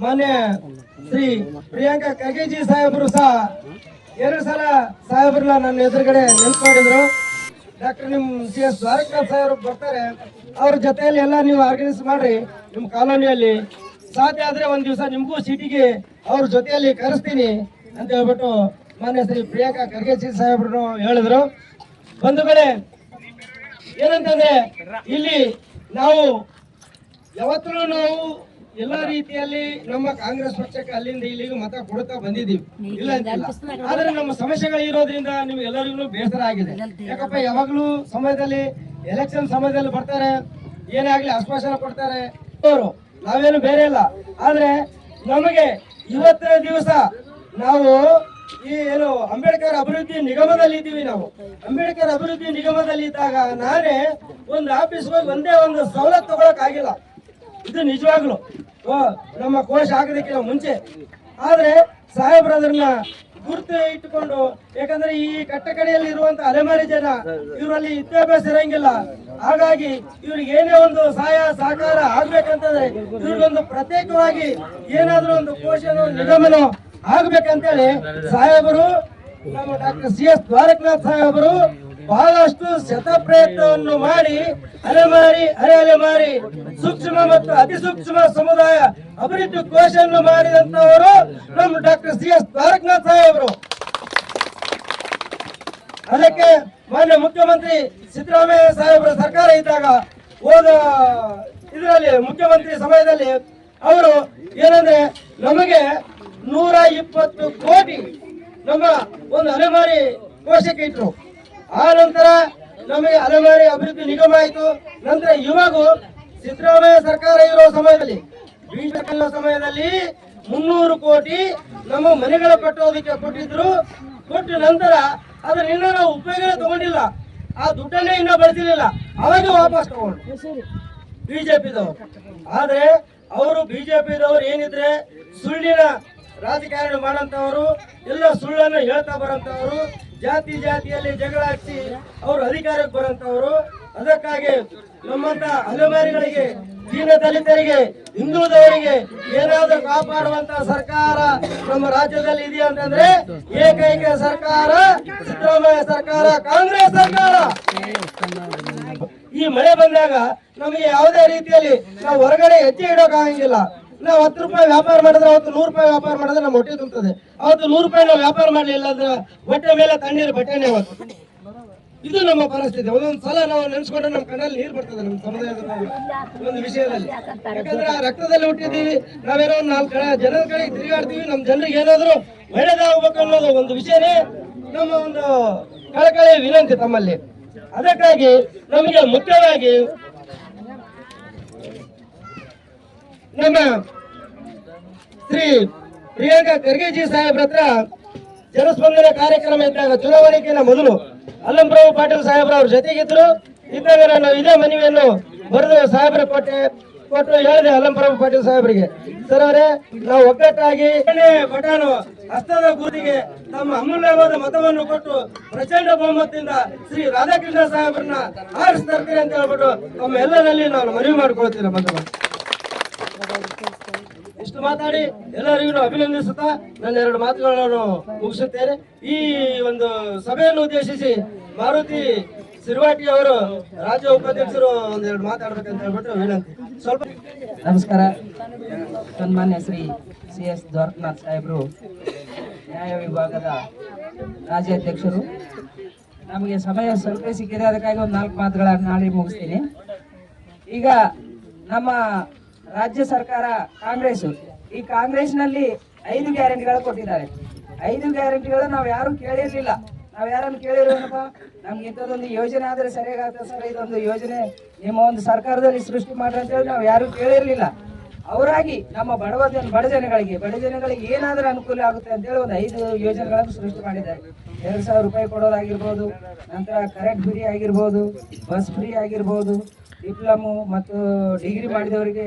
ಮಾನ್ಯ ಶ್ರೀ ಪ್ರಿಯಾಂಕಾ ಖರ್ಗೆಜಿ ಸಾಹೇಬರು ಸಹ 2 ಸಲ ಸಾಹೇಬ್ರನ್ನ ನನ್ನ ಎದುರುಗಡೆ ನೆನ್ಸ್ಕೊಂಡಿದ್ರು. ಡಾಕ್ಟರ್ CS ದ್ವಾರಕನಾಥ್ ಸಾಹೇಬ್ರು ಬರ್ತಾರೆ, ಅವ್ರ ಜೊತೆಯಲ್ಲಿ ಎಲ್ಲ ನೀವು ಆರ್ಗನೈಸ್ ಮಾಡ್ರಿ. ನಿಮ್ಮ ಕಾಲೋನಿಯಲ್ಲಿ ಸಾಧ್ಯ ಆದ್ರೆ ಒಂದ್ ದಿವಸ ನಿಮ್ಗೂ ಸಿಟಿಗೆ ಅವ್ರ ಜೊತೆಯಲ್ಲಿ ಕರೆಸ್ತೀನಿ ಅಂತ ಹೇಳ್ಬಿಟ್ಟು ಮಾನ್ಯ ಶ್ರೀ ಪ್ರಿಯಾಂಕಾ ಖರ್ಗೆಜಿ ಸಾಹೇಬ್ರು ಹೇಳಿದ್ರು. ಬಂಧುಗಳೇ, ಏನಂತಂದ್ರೆ ಇಲ್ಲಿ ನಾವು ಯಾವತ್ತೂ ನಾವು ಎಲ್ಲಾ ರೀತಿಯಲ್ಲಿ ನಮ್ಮ ಕಾಂಗ್ರೆಸ್ ಪಕ್ಷಕ್ಕೆ ಅಲ್ಲಿಂದ ಇಲ್ಲಿಗೂ ಮತ ಕೊಡ್ತಾ ಬಂದಿದ್ದೀವಿ, ಇಲ್ಲ ಅಂತಿಲ್ಲ. ಆದ್ರೆ ನಮ್ಮ ಸಮಸ್ಯೆಗಳು ಇರೋದ್ರಿಂದ ನಿಮ್ಗೆ ಎಲ್ಲರಿಗೂ ಬೇಸರ ಆಗಿದೆ. ಯಾಕಪ್ಪ, ಯಾವಾಗ್ಲೂ ಸಮಯದಲ್ಲಿ ಎಲೆಕ್ಷನ್ ಸಮಯದಲ್ಲಿ ಬರ್ತಾರೆ, ಏನೇ ಆಗ್ಲಿ ಆಶ್ವಾಸನೆ ಕೊಡ್ತಾರೆ ಅವರು, ನಾವೇನು ಬೇರೆ ಇಲ್ಲ. ಆದ್ರೆ ನಮಗೆ ಇವತ್ತಿನ ದಿವಸ ನಾವು ಈ ಏನು ಅಂಬೇಡ್ಕರ್ ಅಭಿವೃದ್ಧಿ ನಿಗಮದಲ್ಲಿ ಇದ್ದೀವಿ. ನಾವು ಅಂಬೇಡ್ಕರ್ ಅಭಿವೃದ್ಧಿ ನಿಗಮದಲ್ಲಿ ಇದ್ದಾಗ ನಾನೇ ಒಂದು ಆಫೀಸ್ ಹೋಗಿ ಒಂದೇ ಒಂದು ಸವಲತ್ತು ತಗೊಳಕ್ ಆಗಿಲ್ಲ. ಇದು ನಿಜವಾಗ್ಲು ನಮ್ಮ ಕೋಶ ಆಗೋದಕ್ಕಿಂತ ಮುಂಚೆ. ಆದ್ರೆ ಸಾಹೇಬ್ರದನ್ನ ಗುರುತು ಇಟ್ಟುಕೊಂಡು, ಯಾಕಂದ್ರೆ ಈ ಕಟ್ಟಕಡೆಯಲ್ಲಿ ಇರುವಂತ ಅಲೆಮಾರಿ ಜನ ಇವರಲ್ಲಿ ವಿದ್ಯಾಭ್ಯಾಸ ಇರಂಗಿಲ್ಲ. ಹಾಗಾಗಿ ಇವ್ರಿಗೆ ಏನೇ ಒಂದು ಸಹಾಯ ಸಹಕಾರ ಆಗ್ಬೇಕಂತಂದ್ರೆ ಇವ್ರಿಗೊಂದು ಪ್ರತ್ಯೇಕವಾಗಿ ಏನಾದ್ರೂ ಒಂದು ಕೋಶನೋ ನಿಗಮನೋ ಆಗ್ಬೇಕಂತೇಳಿ ಸಾಹೇಬರು, ನಮ್ಮ ಡಾಕ್ಟರ್ CS ದ್ವಾರಕನಾಥ್ ಸಾಹೇಬರು ಬಹಳಷ್ಟು ಶತ ಪ್ರಯತ್ನವನ್ನು ಮಾಡಿ ಅಲೆಮಾರಿ ಸೂಕ್ಷ್ಮ ಮತ್ತು ಅತಿ ಸೂಕ್ಷ್ಮ ಸಮುದಾಯ ಅಭಿವೃದ್ಧಿ ಕೋಶವನ್ನು ಮಾಡಿದಂತವರು ನಮ್ಮ ಡಾಕ್ಟರ್ CS ದ್ವಾರಕನಾಥ್ ಸಾಹೇಬರು. ಅದಕ್ಕೆ ಮಾನ್ಯ ಮುಖ್ಯಮಂತ್ರಿ ಸಿದ್ದರಾಮಯ್ಯ ಸಾಹೇಬರ ಸರ್ಕಾರ ಇದ್ದಾಗ ಹೋದ ಇದರಲ್ಲಿ ಮುಖ್ಯಮಂತ್ರಿ ಸಮಯದಲ್ಲಿ ಅವರು ಏನಂದ್ರೆ ನಮಗೆ 120 ಕೋಟಿ ನಮ್ಮ ಒಂದು ಅಲೆಮಾರಿ ಕೋಶಕ್ಕೆ ಇಟ್ರು. ಆ ನಂತರ ನಮಗೆ ಅಲೆಮಾರಿ ಅಭಿವೃದ್ಧಿ ನಿಗಮ ಆಯಿತು. ನಂತರ ಇವಾಗ ಸಿದ್ದರಾಮಯ್ಯ ಸರ್ಕಾರ ಇರೋ ಸಮಯದಲ್ಲಿ ಸಮಯದಲ್ಲಿ 300 ಕೋಟಿ ನಮ್ಮ ಮನೆಗಳ ಕಟ್ಟೋದಕ್ಕೆ ಕೊಟ್ಟಿದ್ರು. ಕೊಟ್ಟ ನಂತರ ಅದನ್ನ ಇನ್ನ ನಾವು ಉಪಯೋಗ ತಗೊಂಡಿಲ್ಲ, ಆ ದುಡ್ಡನ್ನೇ ಇನ್ನ ಬಳಸಲಿಲ್ಲ. ಅವಾಗ ವಾಪಸ್ ತಗೊಂಡು ಬಿಜೆಪಿದವರು. ಆದ್ರೆ ಅವರು ಬಿಜೆಪಿದವರು ಏನಿದ್ರೆ ಸುಳ್ಳಿನ ರಾಜಕಾರಣ ಮಾಡಂತವರು, ಎಲ್ಲ ಸುಳ್ಳನ್ನು ಹೇಳ್ತಾ ಬರಂತವರು, ಜಾತಿಯಲ್ಲಿ ಜಗಳ ಹಚ್ಚಿ ಅವರು ಅಧಿಕಾರಕ್ಕೆ ಬರಂತವರು. ಅದಕ್ಕಾಗಿ ನಮ್ಮಂತ ಅಲೆಮಾರಿಗಳಿಗೆ, ದೀನ ದಲಿತರಿಗೆ, ಹಿಂದುಳಿದವರಿಗೆ ಏನಾದ್ರೂ ಕಾಪಾಡುವಂತ ಸರ್ಕಾರ ನಮ್ಮ ರಾಜ್ಯದಲ್ಲಿ ಇದೆಯಾ ಅಂತಂದ್ರೆ ಏಕೈಕ ಸರ್ಕಾರ ಸಿದ್ದರಾಮಯ್ಯ ಸರ್ಕಾರ, ಕಾಂಗ್ರೆಸ್ ಸರ್ಕಾರ. ಈ ಮಳೆ ಬಂದಾಗ ನಮಗೆ ಯಾವುದೇ ರೀತಿಯಲ್ಲಿ ನಾವು ಹೊರಗಡೆ ಹೆಜ್ಜೆ ಇಡೋಕ್ ಆಗಂಗಿಲ್ಲ. ನಾವು 10 ರೂಪಾಯಿ ವ್ಯಾಪಾರ ಮಾಡಿದ್ರೆ ಅವತ್ತು 100 ರೂಪಾಯಿ ವ್ಯಾಪಾರ ಮಾಡಿದ್ರೆ ನಮ್ಮ ಹೊಟ್ಟೆ ತುಂಬುತ್ತದೆ. ಅವತ್ತು 100 ರೂಪಾಯಿ ನಾವು ವ್ಯಾಪಾರ ಮಾಡಲಿಲ್ಲ ಅಂದ್ರೆ ಹೊಟ್ಟೆ ಮೇಲೆ ತಣ್ಣೀರು ಬಟ್ಟೆನೇ ಅವತ್ತು. ಇದು ನಮ್ಮ ಪರಿಸ್ಥಿತಿ. ಒಂದೊಂದು ಸಲ ನಾವು ನೆನೆಸ್ಕೊಂಡ್ರೆ ನಮ್ಮ ಕಣ್ಣಲ್ಲಿ ನೀರು ಬರ್ತದೆ ನಮ್ಮ ಸಮುದಾಯದ ಒಂದು ವಿಷಯದಲ್ಲಿ. ಯಾಕಂದ್ರೆ ಆ ರಕ್ತದಲ್ಲಿ ಹುಟ್ಟಿದ್ದೀವಿ, ನಾವೇನೋ ಒಂದು 4 ಜನರ ಕಡೆ ತಿರುಗಾಡ್ತೀವಿ. ನಮ್ಮ ಜನರಿಗೆ ಏನಾದ್ರು ಒಳ್ಳೇದಾಗಬೇಕು ಅನ್ನೋದು ಒಂದು ವಿಷಯನೇ ನಮ್ಮ ಒಂದು ಕಳಕಳಿಯ ವಿನಂತಿ ತಮ್ಮಲ್ಲಿ. ಅದಕ್ಕಾಗಿ ನಮಗೆ ಮುಖ್ಯವಾಗಿ ನಮ್ಮ ಶ್ರೀ ಪ್ರಿಯಾಂಕಾ ಖರ್ಗೆಜಿ ಸಾಹೇಬ್ರ ಹತ್ರ ಜನಸ್ಪಂದನ ಕಾರ್ಯಕ್ರಮ ಇದ್ದಾಗ ಚುನಾವಣೆಗಿಂತ ಮೊದಲು ಅಲ್ಲಂಪ್ರಭು ಪಾಟೀಲ್ ಸಾಹೇಬ್ರ ಅವ್ರ ಜೊತೆಗಿದ್ರು. ಇದ್ದಾಗ ನಾನು ಇದೇ ಮನವಿಯನ್ನು ಬರೆದು ಸಾಹೇಬ್ರ ಕೊಟ್ಟು ಹೇಳಿದೆ ಅಲ್ಲಂಪ್ರಭು ಪಾಟೀಲ್ ಸಾಹೇಬ್ರಿಗೆ, ಸರ್ ಅವರೇ, ನಾವು ಒಗ್ಗಟ್ಟಾಗಿ ಬಟಾನು ಹಸ್ತದ ಗುರುತಿಗೆ ತಮ್ಮ ಅಮೂಲ್ಯವಾದ ಮತವನ್ನು ಕೊಟ್ಟು ಪ್ರಚಂಡ ಬಹುಮತದಿಂದ ಶ್ರೀ ರಾಧಾಕೃಷ್ಣ ಸಾಹೇಬ್ರನ್ನ ಆರಿಸಿ ತರ್ತೀನಿ ಅಂತ ಹೇಳ್ಬಿಟ್ಟು ನಮ್ಮ ಎಲ್ಲರಲ್ಲಿ ನಾನು ಮನವಿ ಮಾಡ್ಕೊಳ್ತೀನಿ. ಇಷ್ಟು ಮಾತಾಡಿ ಎಲ್ಲರಿಗೂ ಅಭಿನಂದಿಸುತ್ತಾ ನನ್ನ 2 ಮಾತುಗಳನ್ನು ಮುಗಿಸುತ್ತೇನೆ. ಈ ಒಂದು ಸಭೆಯನ್ನು ಉದ್ದೇಶಿಸಿ ಮಾರುತಿ ಸಿರ್ವಾಟಿ ಅವರು ರಾಜ್ಯ ಉಪಾಧ್ಯಕ್ಷರು 1-2 ಮಾತಾಡ್ಬೇಕಂತ ಹೇಳ್ಬಿಟ್ಟು ವಿನಂತಿ. ಸ್ವಲ್ಪ ನಮಸ್ಕಾರ. ಸನ್ಮಾನ್ಯ ಶ್ರೀ CS ದ್ವಾರಕನಾಥ್ ಸಾಹೇಬರು, ನ್ಯಾಯ ವಿಭಾಗದ ರಾಜ್ಯಾಧ್ಯಕ್ಷರು. ನಮಗೆ ಸಮಯ ಸ್ವಲ್ಪ ಸಿಕ್ಕಿದೆ, ಅದಕ್ಕಾಗಿ ಒಂದು 4 ಮಾತುಗಳನ್ನು ನಾಳೆ ಮುಗಿಸ್ತೀನಿ. ಈಗ ನಮ್ಮ ರಾಜ್ಯ ಸರ್ಕಾರ ಕಾಂಗ್ರೆಸ್, ಈ ಕಾಂಗ್ರೆಸ್ನಲ್ಲಿ 5 ಗ್ಯಾರಂಟಿಗಳು ಕೊಟ್ಟಿದ್ದಾರೆ. 5 ಗ್ಯಾರಂಟಿಗಳು ನಾವು ಯಾರು ಕೇಳಿರ್ಲಿಲ್ಲ. ನಾವ್ ಯಾರನ್ನು ಕೇಳಿರೋಣಪ್ಪ, ನಮ್ಗೆ ಇಂಥದ್ದೊಂದು ಯೋಜನೆ ಆದ್ರೆ ಸರಿಯಾಗತ್ತೆ ಸರ್, ಇದೊಂದು ಯೋಜನೆ ನಿಮ್ಮ ಒಂದು ಸರ್ಕಾರದಲ್ಲಿ ಸೃಷ್ಟಿ ಮಾಡ್ರಿ ಅಂತ ಹೇಳಿ ನಾವು ಯಾರು ಕೇಳಿರ್ಲಿಲ್ಲ. ಅವರಾಗಿ ನಮ್ಮ ಬಡ ಜನಗಳಿಗೆ ಏನಾದ್ರೂ ಅನುಕೂಲ ಆಗುತ್ತೆ ಅಂತ ಹೇಳಿ ಒಂದು 5 ಯೋಜನೆಗಳನ್ನು ಸೃಷ್ಟಿ ಮಾಡಿದ್ದಾರೆ. 2,000 ರೂಪಾಯಿ ಕೊಡೋದಾಗಿರ್ಬೋದು, ನಂತರ ಕರೆಂಟ್ ಫ್ರೀ ಆಗಿರ್ಬೋದು, ಬಸ್ ಫ್ರೀ ಆಗಿರ್ಬೋದು, ಡಿಪ್ಲೊಮೊ ಮತ್ತು ಡಿಗ್ರಿ ಮಾಡಿದವರಿಗೆ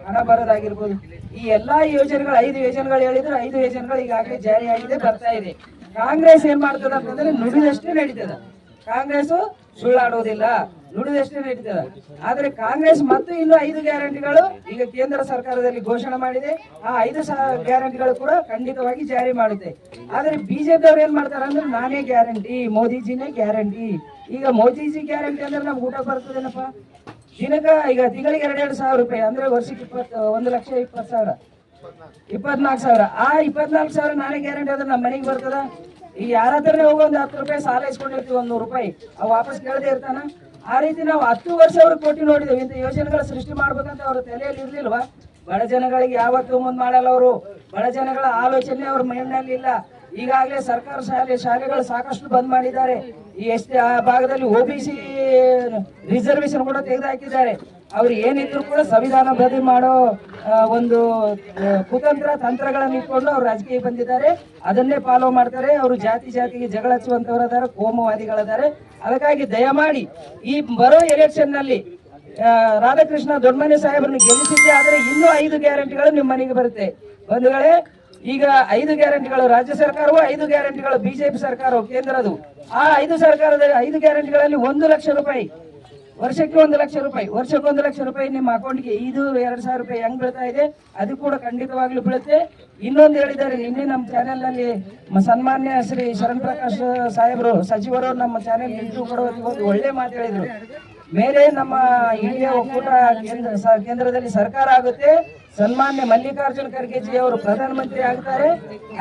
ಹಣ ಬರೋದಾಗಿರ್ಬೋದು. ಈ ಎಲ್ಲಾ ಯೋಜನೆಗಳು 5 ಯೋಜನೆಗಳು ಹೇಳಿದ್ರೆ 5 ಯೋಜನೆಗಳು ಈಗಾಗಲೇ ಜಾರಿಯಾಗಿದೆ, ಬರ್ತಾ ಇದೆ. ಕಾಂಗ್ರೆಸ್ ಏನ್ ಮಾಡ್ತದ ಅಂತಂದ್ರೆ ನುಡಿದಷ್ಟೇ ನಡೀತದ. ಕಾಂಗ್ರೆಸ್ ಸುಳ್ಳಾಡೋದಿಲ್ಲ. ನುಡಿದಷ್ಟೇ ನಡೀತದ. ಆದ್ರೆ ಕಾಂಗ್ರೆಸ್ ಮತ್ತು ಇನ್ನು 5 ಗ್ಯಾರಂಟಿಗಳು ಈಗ ಕೇಂದ್ರ ಸರ್ಕಾರದಲ್ಲಿ ಘೋಷಣೆ ಮಾಡಿದೆ. ಆ 5 ಗ್ಯಾರಂಟಿಗಳು ಕೂಡ ಖಂಡಿತವಾಗಿ ಜಾರಿ ಮಾಡುತ್ತೆ. ಆದ್ರೆ ಬಿಜೆಪಿ ಅವ್ರು ಏನ್ ಮಾಡ್ತಾರ ಅಂದ್ರೆ ನಾನೇ ಗ್ಯಾರಂಟಿ, ಮೋದಿಜಿನೇ ಗ್ಯಾರಂಟಿ. ಈಗ ಮೋದಿಜಿ ಗ್ಯಾರಂಟಿ ಅಂದ್ರೆ ನಮ್ಗೆ ಊಟ ಬರ್ತದೇನಪ್ಪ? ಈಗ ತಿಂಗಳಿಗೆ 2,000 ರೂಪಾಯಿ ಅಂದ್ರೆ ವರ್ಷಕ್ಕೆ 1,20,000 24,000. ಆ 24,000 ನಾನೇ ಗ್ಯಾರಂಟಿ ಆದ್ರೆ ನಮ್ಮ ಮನೆಗೆ ಬರ್ತದ? ಈಗ ಯಾರ ಹತ್ರನೇ ಹೋಗೋ 10 ರೂಪಾಯಿ ಸಾಲ ಇಸ್ಕೊಂಡಿರ್ತೀವಿ, 100 ರೂಪಾಯಿ, ಅವ್ ವಾಪಸ್ ಕೇಳದೆ ಇರ್ತಾನ? ಆ ರೀತಿ ನಾವು 10 ವರ್ಷ ಅವ್ರಿಗೆ ಕೊಟ್ಟು ನೋಡಿದೇವೆ. ಇಂಥ ಯೋಜನೆಗಳ ಸೃಷ್ಟಿ ಮಾಡ್ಬೇಕಂತ ಅವ್ರ ತಲೆಯಲ್ಲಿ ಇರ್ಲಿಲ್ವಾ? ಬಡ ಜನಗಳಿಗೆ ಯಾವತ್ತೂ ಮುಂದ್ ಮಾಡಲ್ಲ ಅವರು. ಬಡ ಜನಗಳ ಆಲೋಚನೆ ಅವ್ರ ಮೈಂಡ್ನಲ್ಲಿ ಇಲ್ಲ. ಈಗಾಗಲೇ ಸರ್ಕಾರ ಶಾಲೆಗಳು ಸಾಕಷ್ಟು ಬಂದ್ ಮಾಡಿದ್ದಾರೆ. ಈ ಎಷ್ಟೇ ಆ ಭಾಗದಲ್ಲಿ OBC ರಿಸರ್ವೇಶನ್ ಕೂಡ ತೆಗೆದುಹಾಕಿದ್ದಾರೆ. ಅವ್ರು ಏನಿದ್ರು ಕೂಡ ಸಂವಿಧಾನ ಬದಲಿ ಮಾಡೋ ಒಂದು ತಂತ್ರಗಳನ್ನು ಇಟ್ಕೊಂಡು ಅವ್ರು ರಾಜಕೀಯ ಬಂದಿದ್ದಾರೆ. ಅದನ್ನೇ ಫಾಲೋ ಮಾಡ್ತಾರೆ. ಅವರು ಜಾತಿಗೆ ಜಗಳ ಹಚ್ಚುವಂತವರಿದ್ದಾರೆ, ಕೋಮುವಾದಿಗಳಿದ್ದಾರೆ. ಅದಕ್ಕಾಗಿ ದಯಮಾಡಿ ಈ ಬರೋ ಎಲೆಕ್ಷನ್ ನಲ್ಲಿ ರಾಧಾಕೃಷ್ಣ ದೊಡ್ಡಮನೆ ಸಾಹೇಬ್ರನ್ನು ಗೆಲ್ಲಿಸಿದ್ದೆ ಆದ್ರೆ ಇನ್ನೂ 5 ಗ್ಯಾರಂಟಿಗಳು ನಿಮ್ಮ ಮನೆಗೆ ಬರುತ್ತೆ ಬಂಧುಗಳೇ. ಈಗ 5 ಗ್ಯಾರಂಟಿಗಳು ರಾಜ್ಯ ಸರ್ಕಾರವು, 5 ಗ್ಯಾರಂಟಿಗಳು ಬಿಜೆಪಿ ಸರ್ಕಾರವು ಕೇಂದ್ರದು. ಆ 5 ಗ್ಯಾರಂಟಿಗಳಲ್ಲಿ 1 ಲಕ್ಷ ರೂಪಾಯಿ ವರ್ಷಕ್ಕೆ 1 ಲಕ್ಷ ರೂಪಾಯಿ, ವರ್ಷಕ್ಕೆ 1 ಲಕ್ಷ ರೂಪಾಯಿ ನಿಮ್ಮ ಅಕೌಂಟ್ಗೆ. ಇದು 2,000 ರೂಪಾಯಿ ಹೆಂಗ್ ಬೀಳ್ತಾ ಇದೆ ಅದು ಕೂಡ ಖಂಡಿತವಾಗ್ಲೂ ಬೀಳುತ್ತೆ. ಇನ್ನೊಂದು ಹೇಳಿದ್ದಾರೆ ನಿನ್ನೆ ನಮ್ಮ ಚಾನೆಲ್ ನಲ್ಲಿ ಸನ್ಮಾನ್ಯ ಶ್ರೀ ಶರಣ್ ಪ್ರಕಾಶ್ ಸಾಹೇಬರು ಸಚಿವರು ನಮ್ಮ ಚಾನೆಲ್ ಇಂಟರ್ವ್ಯೂ ಕೊಡುವ ಒಂದು ಒಳ್ಳೆ ಮಾತು ಹೇಳಿದ್ರು. ಮೇಲೆ ನಮ್ಮ ಇಂಡಿಯಾ ಒಕ್ಕೂಟ ಕೇಂದ್ರದಲ್ಲಿ ಸರ್ಕಾರ ಆಗುತ್ತೆ, ಸನ್ಮಾನ್ಯ ಮಲ್ಲಿಕಾರ್ಜುನ್ ಖರ್ಗೆಜಿ ಅವರು ಪ್ರಧಾನಮಂತ್ರಿ ಆಗ್ತಾರೆ.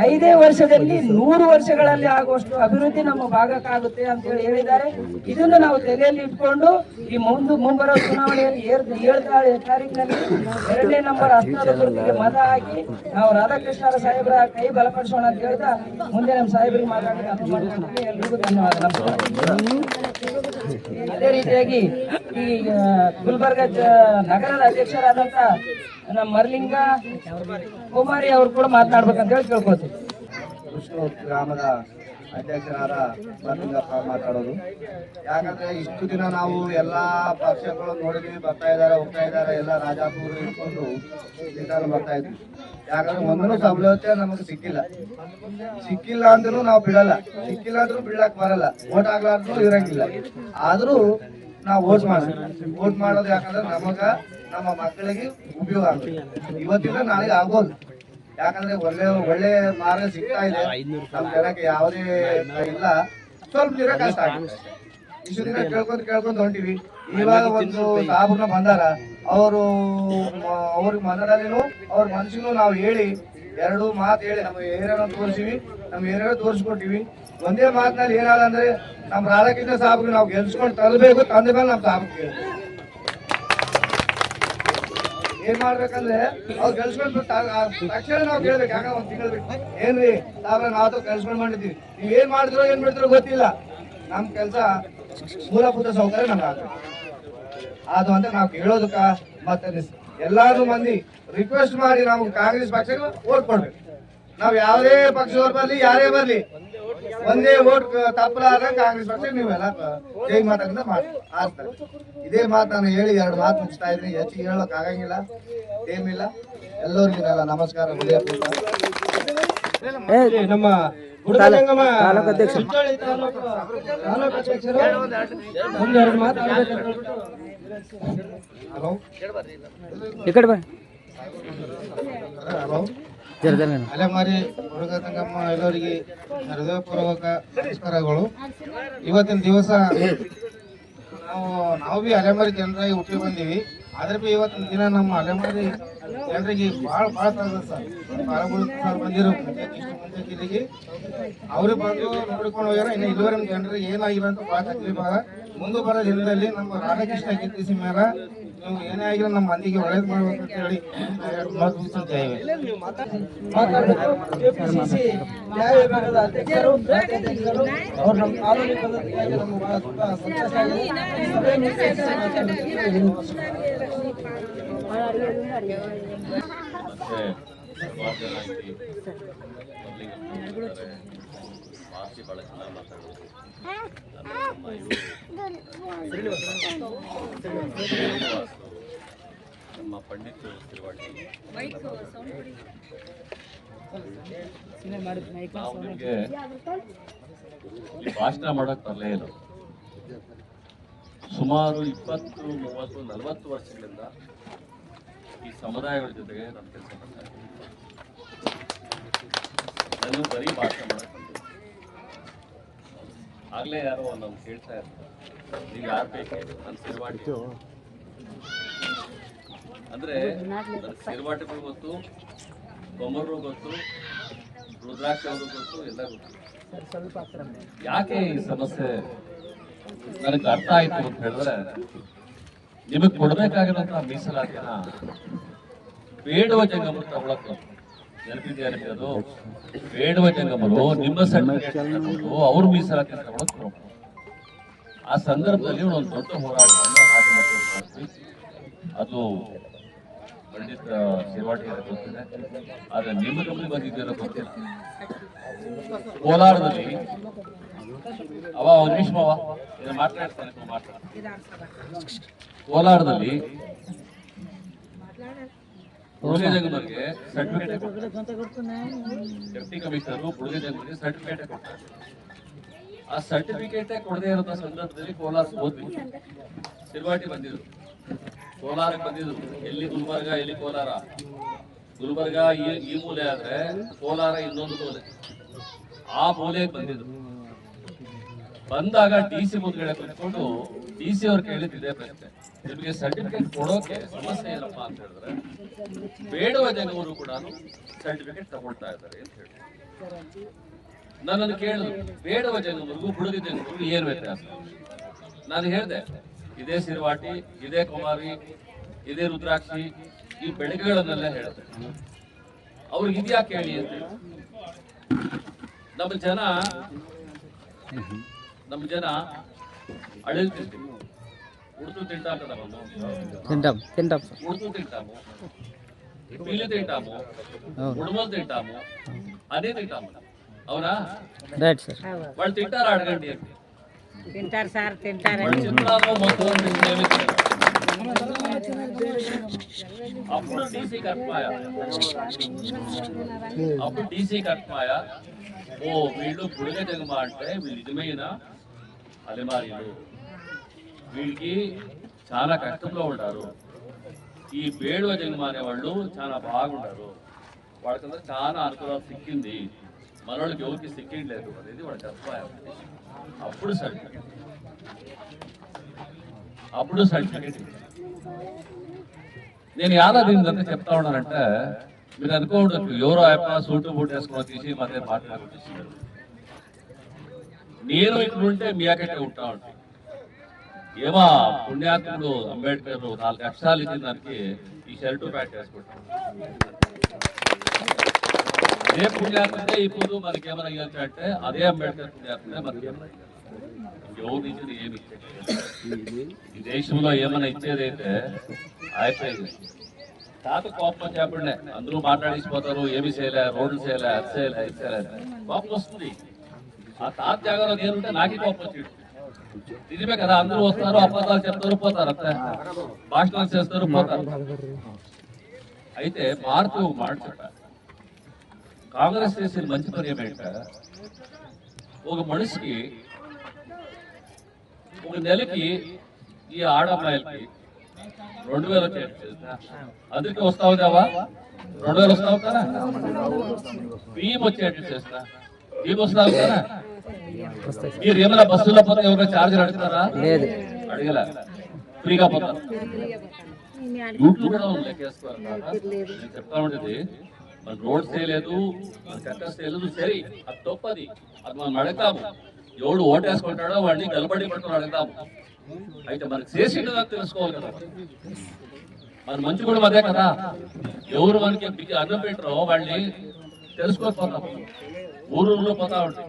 5 ವರ್ಷದಲ್ಲಿ 100 ವರ್ಷಗಳಲ್ಲಿ ಆಗುವಷ್ಟು ಅಭಿವೃದ್ಧಿ ನಮ್ಮ ಭಾಗಕ್ಕಾಗುತ್ತೆ ಅಂತ ಹೇಳಿದ್ದಾರೆ. ಇದನ್ನು ನಾವು ತಲೆಯಲ್ಲಿ ಇಟ್ಕೊಂಡು ಈ ಮುಂಬರುವ ಚುನಾವಣೆಯಲ್ಲಿ 7 ತಾರೀಕಿನಲ್ಲಿ 2ನೇ ನಂಬರ್ ಹಸ್ತದ ಗುರುತಿಗೆ ಮತ ಹಾಕಿ ನಾವು ರಾಧಾಕೃಷ್ಣ ಸಾಹೇಬ್ರ ಕೈ ಬಲಪಡಿಸೋಣ ಅಂತ ಹೇಳ್ತಾ ಮುಂದೆ ನಮ್ಮ ಸಾಹೇಬರಿಗೆ ಮಾತಾಡಲಿಕ್ಕೆ ಅನುವು ಮಾಡಿಕೊಡ್ತೀನಿ. ಎಲ್ರಿಗೂ ಧನ್ಯವಾದ, ನಮಸ್ಕಾರ. ಅದೇ ರೀತಿಯಾಗಿ ಈ ಗುಲ್ಬರ್ಗ ನಗರದ ಅಧ್ಯಕ್ಷರಾದಂತ ನಮ್ಮ ಮರ್ಲಿಂಗ ಕುಮಾರಿ ಅವರು ಕೂಡ ಮಾತನಾಡ್ಬೇಕಂತ ಹೇಳಿ ಕೇಳ್ಕೊತೀವಿ. ಕೃಷ್ಣೂರ್ ಗ್ರಾಮದ ಅಧ್ಯಕ್ಷರಾದ ಮರ್ಲಿಂಗಪ್ಪ ಮಾತಾಡೋದು. ಯಾಕಂದ್ರೆ ಇಷ್ಟು ದಿನ ನಾವು ಎಲ್ಲಾ ಪಕ್ಷಗಳು ನೋಡಿದ್ವಿ, ಬರ್ತಾ ಇದ್ದಾರೆ, ಹೋಗ್ತಾ ಇದ್ದಾರೆ, ಎಲ್ಲ ರಾಜಾಪುರ ಇಟ್ಕೊಂಡು ನಿಂತಾನು ಬರ್ತಾ ಇದ್ವಿ. ಯಾಕಂದ್ರೆ ಒಂದೂ ಸೌಲಭ್ಯ ನಮಗೆ ಸಿಕ್ಕಿಲ್ಲ ಅಂದ್ರೂ ನಾವು ಬಿಡಲ್ಲ, ಸಿಕ್ಕಿಲ್ಲ ಅಂದ್ರೂ ಬಿಡಕ್ ಬರಲ್ಲ, ಓಟ್ ಆಗ್ಲಾರ್ದು ಇರಂಗಿಲ್ಲ. ಆದ್ರೂ ನಾವು ಓಟ್ ಮಾಡೋದು ಯಾಕಂದ್ರೆ ನಮ್ಮ ಮಕ್ಕಳಿಗೆ ಉಪಯೋಗ ಆಗುತ್ತೆ. ಇವತ್ತಿನ ನಾಳೆಗೆ ಆಗೋದು. ಯಾಕಂದ್ರೆ ಒಳ್ಳೆ ಮಾರ್ಗ ಸಿಗ್ತಾ ಇದೆ, ನಮ್ಮ ಜನಕ್ಕೆ ಯಾವುದೇ ಇಲ್ಲ, ಸ್ವಲ್ಪ ದಿನ ಕಷ್ಟ ಆಗುತ್ತೆ. ಇಷ್ಟು ದಿನ ಕೇಳ್ಕೊಂತ ಹೊಂಟಿವಿ. ಇವಾಗ ಒಂದು ಸಾಬ್ರನ್ನ ಬಂದಾರ, ಅವ್ರಿಗೆ ಮನದಲ್ಲಿನೂ ಅವ್ರ ಮನಸ್ಸಿನೂ ನಾವು ಹೇಳಿ 2 ಮಾತು ಹೇಳಿ ನಮ್ಮ ಏರಿಯಾನ ತೋರಿಸಿವಿ, ನಮ್ಮ ಏರಿಯಾನ ತೋರಿಸ್ಕೊಟ್ಟಿವಿ. ಒಂದೇ ಮಾತಿನಲ್ಲಿ ಏನಾದ ಅಂದ್ರೆ ನಮ್ಮ ರಾಧಾಕೃಷ್ಣ ಸಾಬ್ರಿಗೆ ನಾವು ಗೆಲ್ಸ್ಕೊಂಡು ತರಬೇಕು. ತಂದ ಮೇಲೆ ನಮ್ಮ ಸಾಬ್ರಿಗೆ ಏನ್ ಮಾಡ್ಬೇಕಂದ್ರೆ ಅವ್ರು ಗೆಲ್ಸ್ಕೊಂಡು ತಕ್ಷಣ ನಾವು ಕೇಳ್ಬೇಕು. ಯಾಕಂದ್ರೆ 1 ತಿಂಗಳು ಬಿಟ್ಟು ಏನ್ರಿ ಸಾಬ್ರ ನಾವು ಕೆಲ್ಸ್ಕೊಂಡ್ ಮಾಡಿದ್ವಿ, ನೀವ್ ಏನ್ ಮಾಡಿದ್ರು ಏನ್ ಬಿಡ್ತಿರೋ ಗೊತ್ತಿಲ್ಲ, ನಮ್ ಕೆಲ್ಸ ಮೂಲಭೂತ ಸೌಕರ್ಯ ನಮ್ಗೆ ಆಗ್ಬೇಕು ಅದು ಅಂತ ನಾವು ಕೇಳೋದಕ್ಕ ಮತ್ತೆ ಎಲ್ಲಾರು ಮಂದಿ ರಿಕ್ವೆಸ್ಟ್ ಮಾಡಿ ನಾವು ಕಾಂಗ್ರೆಸ್ ಪಕ್ಷಕ್ಕೆ ಓಟ್ ಕೊಡ್ಬೇಕು. ನಾವ್ ಯಾವುದೇ ಪಕ್ಷದವ್ರು ಬರ್ಲಿ, ಯಾರೇ ಬರ್ಲಿ, ಒಂದೇ ಓಟ್ ತಪ್ಪಲಾರ ಕಾಂಗ್ರೆಸ್ ಪಕ್ಷ ನೀವೆಲ್ಲ ಜೈ ಮಾತಾಡಿಂದ ಆಡ್ತಾರೆ. ಇದೇ ಮಾತು ನಾನು ಹೇಳಿ 2 ಮಾತು ಮುಗಿಸ್ತಾ ಇದ್ದೀನಿ. ಹೆಚ್ಚಿಗೆ ಹೇಳೋಕ್ ಆಗಂಗಿಲ್ಲ, ಏನಿಲ್ಲ. ಎಲ್ಲರಿಗೂ ನಮಸ್ಕಾರ. ನಮ್ಮ ತಾಲೂಕು ಅಧ್ಯಕ್ಷರು ಒಂದೆರಡು ಮಾತಾಡಬೇಕು. ಅಲೆಮಾರಿ ಹುಡುಗ ತಂಗಮ್ಮ ಎಲ್ಲರಿಗೆ ಹೃದಯಪೂರ್ವಕ ನಮಸ್ಕಾರಗಳು. ಇವತ್ತಿನ ದಿವಸ ನಾವು ಬಿ ಅಲೆಮಾರಿ ಜನರಾಗಿ ಹುಟ್ಟಿ ಬಂದೀವಿ. ಆದ್ರೆ ಬಿ ಇವತ್ತಿನ ದಿನ ನಮ್ಮ ಅಲೆಮಾರಿ ಜನರಿಗೆ ಭಾಳ ತರದ ಸರ್ ಬಂದಿರೋ ಇಲ್ಲಿಗೆ ಅವ್ರಿಗೆ ಬಂದು ನೋಡ್ಕೊಂಡು ಹೋಗ್ಯಾರ. ಇನ್ನು ಇದುವರೆ ಜನರಿಗೆ ಏನಾಗಿಲ್ಲ ಅಂತ ಭಾಳ ತಕ್ಲೀಫ್ ಆಗ. ಮುಂದೆ ಬರೋ ದಿನದಲ್ಲಿ ನಮ್ಮ ರಾಧಾಕೃಷ್ಣ ಕೀರ್ತಿಸಿ ಮೇಲೆ ನೀವು ಏನೇ ಆಗಿಲ್ಲ ನಮ್ಮ ಮಂದಿಗೆ ಒಳ್ಳೇದು ಮಾಡ್ಬೇಕು ಅಂತ ಹೇಳಿ ಕೆಪಿಸಿಸಿ ನ್ಯಾಯ ವಿಭಾಗದ ಅಧ್ಯಕ್ಷರು ಅವರು ನಮ್ಮ ಕಾನೂನು ಪದ್ಧತಿಗಾಗಿ ನಮ್ಗೆ ಬಹಳ ತುಂಬಾ ಸಂತೋಷ ನಮ್ಮ ಪಂಡಿತ್ ತಿರುವಾಡಿ ನಾವು ನಿಮಗೆ ಭಾಷಣ ಮಾಡಕ್ ಬರಲೇ ಇಲ್ಲ. ಸುಮಾರು 20, 30, 40 ವರ್ಷಗಳಿಂದ ಈ ಸಮುದಾಯಗಳ ಜೊತೆಗೆ ನಾನು ಕೆಲಸ ಮಾಡ್ತಾ ಇದ್ದೀನಿ. ನಾನು ಬರೀ ಭಾಷೆ ಮಾಡಕ್ಕೆ ಆಗ್ಲೇ ಯಾರೋ ನಾನು ಕೇಳ್ತಾ ಇರ್ತಾರೆ, ನೀವು ಯಾರು ಬೇಕು ನನ್ನ ಸಿರಿವಾಟಿ ಅಂದ್ರೆ ನನ್ನ ಸಿರಿವಾಟಿಗಳು ಗೊತ್ತು, ಕೊಮರು ಗೊತ್ತು, ರುದ್ರಾಕ್ಷ ಅವರು ಗೊತ್ತು, ಎಲ್ಲ ಗೊತ್ತು. ಯಾಕೆ ಈ ಸಮಸ್ಯೆ ನನಗೆ ಅರ್ಥ ಆಯ್ತು ಅಂತ ಹೇಳಿದ್ರೆ, ನಿಮಗೆ ಕೊಡಬೇಕಾಗಿರುವಂತಹ ಮೀಸಲಾತಿನ ಬೇಡುವ ಜಂಗಮರು ತಗೊಳಕ್ಕೆ ನೆನಪಿದೆ ಅದು. ಬೇಡುವ ಜಂಗಮರು ನಿಮ್ಮ ಸರ್ಟಿಫಿಕೇಟ್ ಅವ್ರ ಮೀಸಲಾತಿ ತಗೊಳಕ್ ಆ ಸಂದರ್ಭದಲ್ಲಿ ಒಂದು ದೊಡ್ಡ ಹೋರಾಟವನ್ನು ರಾಜಮಟ್ಟದಲ್ಲಿ ಮಾಡಿದ್ವಿ. ಅದು ಪಂಡಿತ್ ಶಿರವಾಟಿ ಗೊತ್ತಿದೆ, ಆದ್ರೆ ನಿಮ್ಮ ಗಮನ ಬಂದಿದ್ದೀರೋ ಗೊತ್ತಿಲ್ಲ. ಕೋಲಾರದಲ್ಲಿ ಒಂದು ನಿಮಿಷ ಮಾತಾಡ್ತಾನೆ ಕೋಲಾರದಲ್ಲಿ ಬುಡುಗೆ ಜಂಗಮರಿಗೆ ಸರ್ಟಿಫಿಕೇಟ್ ಡೆಪ್ಟಿ ಕಮಿಷನರ್ ಬುಡುಗೆ ಜಂಗಮರಿಗೆ ಸರ್ಟಿಫಿಕೇಟ್ ಕೊಡ್ತಾರೆ. ಆ ಸರ್ಟಿಫಿಕೇಟೇ ಕೊಡದೇ ಇರೋ ಸಂದರ್ಭದಲ್ಲಿ ಕೋಲಾರ ಹೋದ್ವಿ. ಶಿರವಾಟಿ ಬಂದಿದ್ರು, ಕೋಲಾರಕ್ಕೆ ಬಂದಿದ್ರು. ಎಲ್ಲಿ ಗುಲ್ಬರ್ಗ, ಎಲ್ಲಿ ಕೋಲಾರ. ಗುಲ್ಬರ್ಗ ಈ ಮೂಲೆ ಆದ್ರೆ ಕೋಲಾರ ಇನ್ನೊಂದು ಮೂಲೆ. ಆ ಮೂಲೆಗೆ ಬಂದಿದ್ರು. ಬಂದಾಗ DC ಮುಂದ್ಗಡೆ ಕುತ್ಕೊಂಡು DC ಅವ್ರು ಕೇಳಿದ್ದಿದೆ ಪ್ರಶ್ನೆ, ನಿಮಗೆ ಸರ್ಟಿಫಿಕೇಟ್ ಕೊಡೋಕೆ ಸಮಸ್ಯೆ ಏನಪ್ಪ ಅಂತ ಹೇಳಿದ್ರೆ, ಬೇಡುವ ಜಂಗಮರು ಕೂಡ ಸರ್ಟಿಫಿಕೇಟ್ ತಗೊಳ್ತಾ ಇದ್ದಾರೆ ಅಂತ ಹೇಳಿ ನನ್ನನ್ನು ಕೇಳಿದ್ರು. ಬೇಡುವ ಜಂಗಮರಿಗೂ ಬುಡುಗೆ ಜಂಗಮರಿಗೂ ಏನು ವ್ಯತ್ಯಾಸ? ನಾನು ಹೇಳಿದೆ, ಇದೇ ಸಿರಿವಾಟಿ, ಇದೇ ಕುಮಾರಿ, ಇದೇ ರುದ್ರಾಕ್ಷಿ, ಈ ಬೆಳಗ್ಗೆಗಳನ್ನೆಲ್ಲ ಹೇಳಿದೆ. ಅವ್ರಿಗೆ ಇದ್ಯಾಕೆ ಹೇಳಿ ಅಂತ ಹೇಳಿ. ನಮ್ಮ ಜನ ಅಳಿಲ್ತಿರ್ತೀವಿ, ఉడుతూ తింటాం కదా మనం. తింటాం ఉడుతూ తింటాము, పీలు తింటాము, ఉడుమలు తింటాము, అదే తింటాము. అవునా? Right sir. వాళ్ళు తింటారా అడగండి. తింటారు సార్, తింటారు. వాళ్ళు చిత్రాలు మొత్తం అప్పుడు డీసీ కట్మాయా ఓ వీళ్ళు బుడిగ జంగమ అంటే వీళ్ళు నిజమైన అలమారీలు, వీళ్ళకి చాలా కష్టంలో ఉంటారు. ఈ బేడువ జంగమ అనే వాళ్ళు చాలా బాగుంటారు, వాళ్ళకంతా చాలా అనుకూలాలు సిక్కింది, మనోళ్ళకి ఎవరికి సిక్కిండలేదు అనేది వాళ్ళు చెప్పారు. అప్పుడు సర్టిఫికేట్ నేను యాదాదిందంతా చెప్తా ఉన్నానంటే, మీరు అనుకోండి ఎవరో అయ్యప్ప సూటు బూట్ వేసుకొని తీసి మధ్య మాట్లాడుతున్నారు. నేను ఇక్కడ ఉంటే మీ అక్కడే ఉంటా ఉంటా. ఏమో పుణ్యాత్ముడు అంబేద్కర్ 4 అక్షరాలు ఇచ్చిన దానికి ఈ షర్టు ప్యాంట్ వేసుకుంటాం. అదే పుణ్యాత్ముడే ఇప్పుడు మనకేమైనా ఇవ్వచ్చు అంటే అదే అంబేద్కర్ పుణ్యాత్ముడే మనకేమైనా. ఎవరు ఇచ్చేది ఏమి ఇచ్చేది ఈ దేశంలో ఏమైనా ఇచ్చేదైతే అయిపోయింది. తాత కోపం చెప్పండి, అందరూ మాట్లాడేసిపోతారు, ఏమి చేయలే, రోడ్లు చేయలే, అది చేయలే, ఇది చేయలే, కోపం వస్తుంది. ఆ తాత జాగాలో నేనుంటే నాకే కోపం వచ్చి నిజమే కదా. అందరూ వస్తారు, అబద్ధాలు చెప్తారు, పోతారు, అంతే భాషణాలు చేస్తారు, పోతారు. అయితే భారత్ ఒక మాట చెప్పారు, కాంగ్రెస్ చేసిన మంచి పని ఏమంటే ఒక మనిషికి ఒక నెలకి ఈ ఆడమ్మాయిలకి 2000 వచ్చేది. అందుకే వస్తావు దేవా, 2000 వస్తావు కదా. బియ్యం వచ్చేట్లు చేస్తా, బియ్యం వస్తావు కదా. మీరు ఏమైనా బస్సులో పోతే ఎవరైనా ఛార్జీలు అడుగుతారా? లేదు, అడిగలే, ఫ్రీగా పోతారు. యూట్యూబ్ లెక్కేసుకోవాలి. నేను చెప్తా ఉండేది, మన రోడ్ చేయలేదు, మన కట్టస్ చేయలేదు, సరే అది తప్పది, అది మనం అడుగుతాము. ఎవడు ఓటేసుకుంటాడో వాడిని గలబడి పట్టుకుని అడుగుతాము. అయితే మనకు చేసిండో తెలుసుకోవాలి కదా. మన మంచి కూడా అదే కదా. ఎవరు మనకి అన్నం పెట్టరో వాళ్ళని తెలుసుకోకపోతాం. ఊరూరులో పోతా ఉంటాయి,